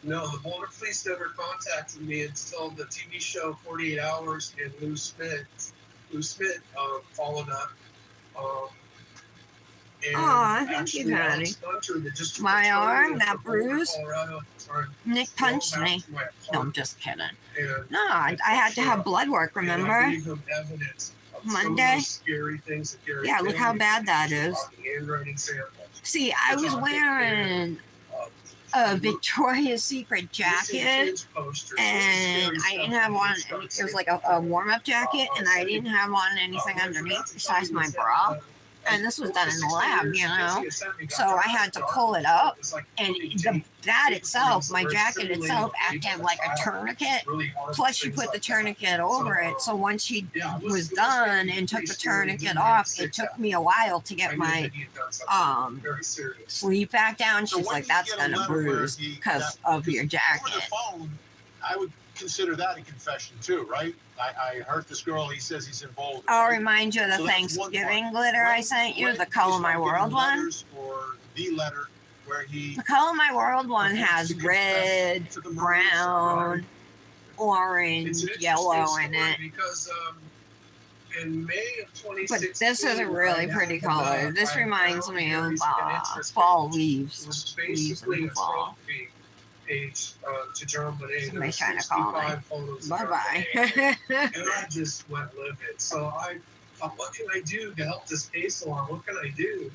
No, the Boulder police never contacted me until the TV show 48 Hours and Lou Smith followed up. Aw, thank you, Patty. My arm, that bruise, Nick punched me. No, I'm just kidding. No, I had to have blood work, remember? Monday? Yeah, look how bad that is. See, I was wearing a Victoria's Secret jacket, and I didn't have on, it was like a warm-up jacket, and I didn't have on anything underneath besides my bra. And this was done in the lab, you know, so I had to pull it up, and that itself, my jacket itself, acted like a tourniquet. Plus, you put the tourniquet over it, so once she was done and took the tourniquet off, it took me a while to get my sleeve back down. She's like, "That's gonna bruise because of your jacket." Over the phone, I would consider that a confession too, right? I hurt this girl. He says he's in Boulder. I'll right? remind you of the So that's one Thanksgiving part. glitter I sent you, the Color My World one. Or the letter where he The Color My World one has red, brown, orange, yellow in it. Because in May of 2016, But this is a really pretty color. This reminds me of fall leaves. It was Leaves in basically the a fall. trophy page to John Bonet. Somebody's trying to call me. 65 photos of Bye John bye. Bonet. And I just went livid. So I thought, what can I do to help this pay salon? What can I do?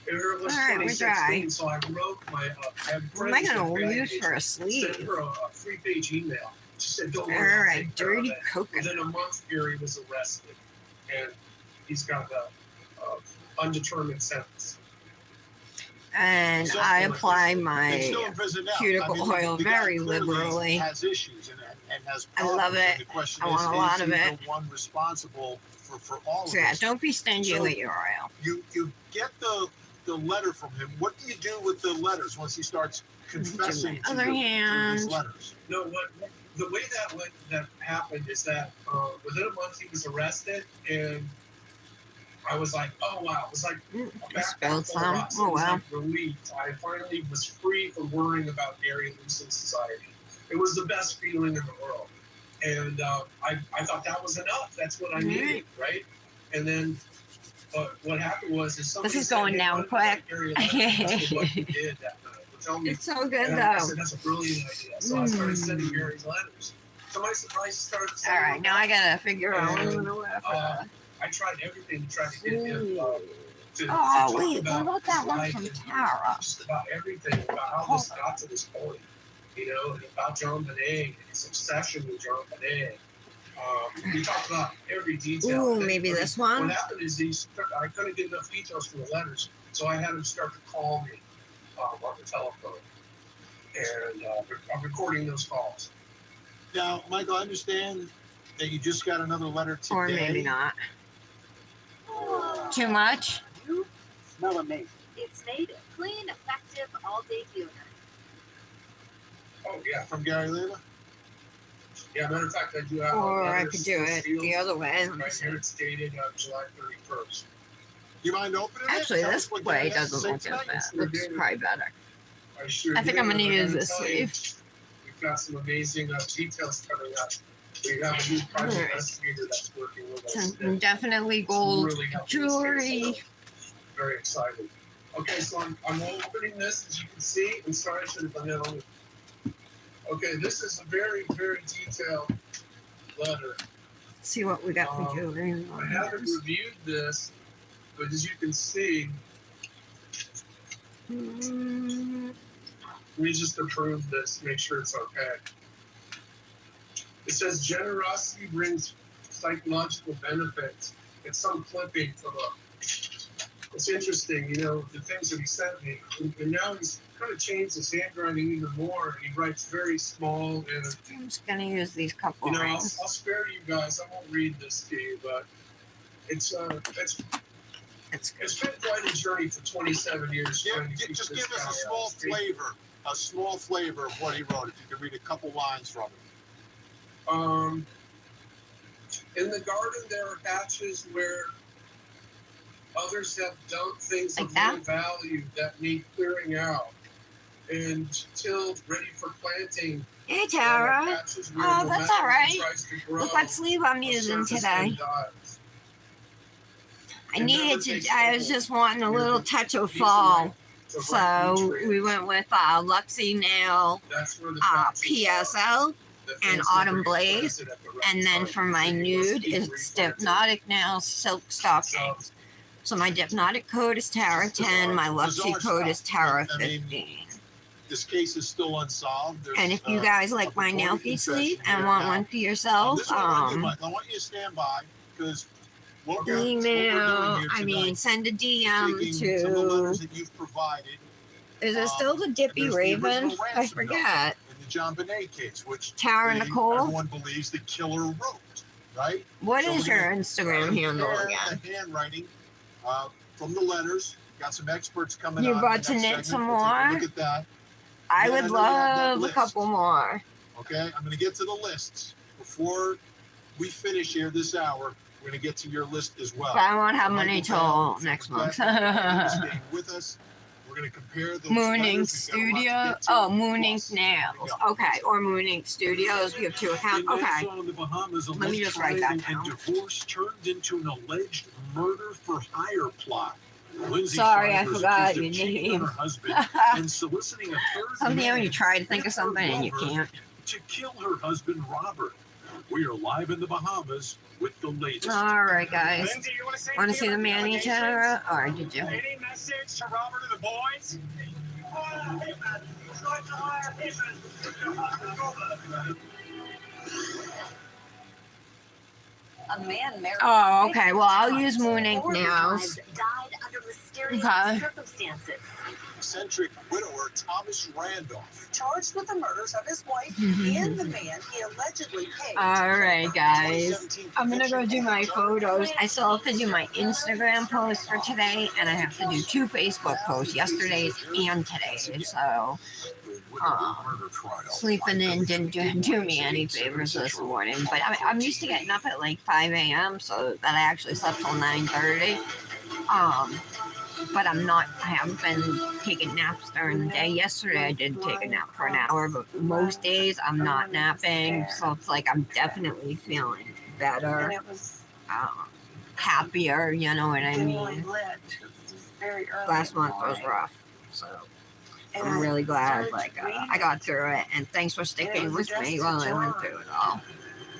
It was All right, we're dry. 2016, so I wrote my. I have What am I friends going that to grad use age. for a Sent sleeve? her a 3-page email. She said, "Don't All worry, I'll right, take care of dirty it." coconut. Within a month, Gary was arrested, and he's got a undetermined sentence. And So, I apply It's my still in prison now. cuticle oil the guy very clearly liberally. Has issues and has I problems. love it. And the question I want a lot of he it. the one responsible for all So of yeah, this? don't be stingy So- with your oil. You get the letter from him. What do you do with the letters once he starts confessing to, other to hand. his letters? No, the way that happened is that within a month he was arrested, and I was like, oh wow, it was like a You backpack spilled full of some. rocks. It Oh was well. like relieved. I finally was free from worrying about Gary losing society. It was the best feeling in the world, and I thought that was enough. That's what I needed, right? And then. What happened was somebody This is said, going "Hey, down why don't you write quick." Gary a letter as to what you did that night? Well, tell me. It's so good And I though. said, that's a brilliant idea. So I started sending Gary's letters. To my surprise, he started All sending right, them now I back. gotta figure out what I'm gonna wear for Uh, that. I tried everything to try to get him to Oh talk wait, about what about that his one life from and Tara? just about everything, about how this got to this point, you know, and about John Bonet and his obsession with John Bonet. We talked about every detail. Ooh, And maybe I mean, this one? What happened is I couldn't get enough details from the letters, so I had him start to call me on the telephone, and I'm recording those calls. Now, Michael, I understand that you just got another letter today. Or maybe not. Too much? You smell amazing. It's made clean, effective, all-day deodorant. Oh yeah, From Gary Leva? yeah. Matter of fact, I do have. Or a I letter could do it sealed the other way. Let me right see. here. It's dated July 31st. You mind opening it? Actually, Tell this us what way Gary has to doesn't say look as tonight? bad. Looks probably better. I sure I think do, I'm gonna and use gotta this tell you, sleeve. We've got some amazing details coming up. We have a new private Alright. investigator that's working with us. Some definitely gold Really helping us jewelry. get this out. Very excited. Okay, so I'm opening this, as you can see. I'm sorry, I should have done that on the. Okay, this is a very, very detailed letter. Let's see what we got for jewelry. I haven't reviewed this, but as you can see, we just approved this, make sure it's okay. It says generosity brings psychological benefits. It's some clipping from it's interesting, you know, the things that he sent me. And now he's kind of changed his handwriting even more. He writes very small, and I'm just gonna use these couple you know, I'll rings. spare you guys. I won't read this to you, but it's been quite a journey for 27 years. trying to keep Just this give us guy a small out straight. flavor of what he wrote. If you could read a couple lines from it. In the garden, there are patches where others have dumped things Like of that? little value that need clearing out and tilled, ready for planting. Hey There are Tara. patches where Oh, no that's matter all who right. tries to grow, Look what sleeve I'm the using surface today. dies. I It needed never to. takes I was hold. just wanting a You're little the touch of piece of fall, life to so right we nutrients. went with Luxie Nail, That's where the patches PSL, The and things Autumn never get Blaze, planted at the right and then time. for my You must nude keep is replanting. Dipnotic Nails Silk Stockings. So my Dipnotic code is Tara 10, my Luxie Bizarre code is stuff. Tara I mean, 15. This case is still unsolved. There's, And if you guys like my nail recorded feed confession sleeve and here. want Now, one for yourself, this is what I want to do, Mike. I want you to stand by because what we're doing email, here I mean, tonight send a is DM taking some of the letters to, that you've provided. is it still the Dippy There's the Raven? original I ransom note forget. in the John Bonet case, which Tara Nicole? everyone believes the killer wrote, right? What So is we're your gonna Instagram handle compare again? the handwriting from the letters. Got some experts coming You on. about in the to next knit segment. some We'll take a more? look at that. I then would I know you have that love a list. couple more. Okay, I'm going to get to the lists before we finish here this hour. We're going to get to your list as well. But I won't have So money Michael Bell, till next we're month. glad that you're staying with us. We're going to compare those Mooning spiders. We've got a lot to Studio. get to. Oh, Mooning Plus, Nails. yeah. Okay, or Mooning Studios. We have two accounts. In Okay. Nassau, in the Bahamas, a Let me late just write that trial down. and divorce turned into an alleged murder for hire plot. Lindsay Sorry, I Shivers forgot accused your of cheating on name. her husband and soliciting a third Something when man you try to think of with her something and you lover can't. to kill her husband Robert. We are live in the Bahamas with the latest. All right, guys. Lindsay, you want to say Want to anything see the about Manny allegations? Genera? Or did you? Any message to Robert or the boys? A man married. Oh, okay. Well, I'll 6 use Moon Ink Four of his Nails. wives died under mysterious Okay. circumstances. Eccentric widower Thomas Randolph. Charged with the murders of his wife and the man he allegedly paid. All right, guys. I'm gonna go do my photos. I still have to do my Instagram post for today, and I have to do 2 Facebook posts, yesterday's and today's. So, sleeping in didn't do me any favors this morning. But I'm used to getting up at like 5 a.m. so that I actually slept till 9:30. But I haven't been taking naps during the day. Yesterday I did take a nap for an hour, but most days I'm not napping. So it's like I'm definitely feeling better, And it was happier, you know what I dimly mean? lit. Very early. Last in the month was morning. rough. So And I'm really glad started to read I got it. through it. And thanks for sticking was with me addressed while to I went John. through it all.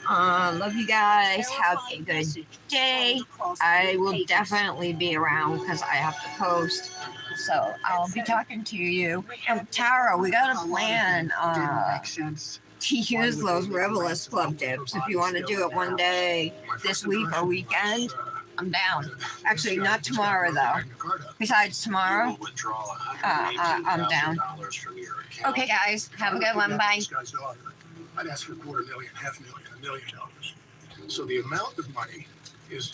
Love you guys. Have a good day. I will definitely be around because I have to post. So I'll be talking to you. And Tara, we got a plan to use those Revelist Club tips. If you want to do it one day this week or weekend, I'm down. Actually, not tomorrow though. Besides tomorrow, I'm down. Okay, guys, have a good one. Bye. I'd ask for $250,000, $500,000, $500,000, $1 million. So the amount of money is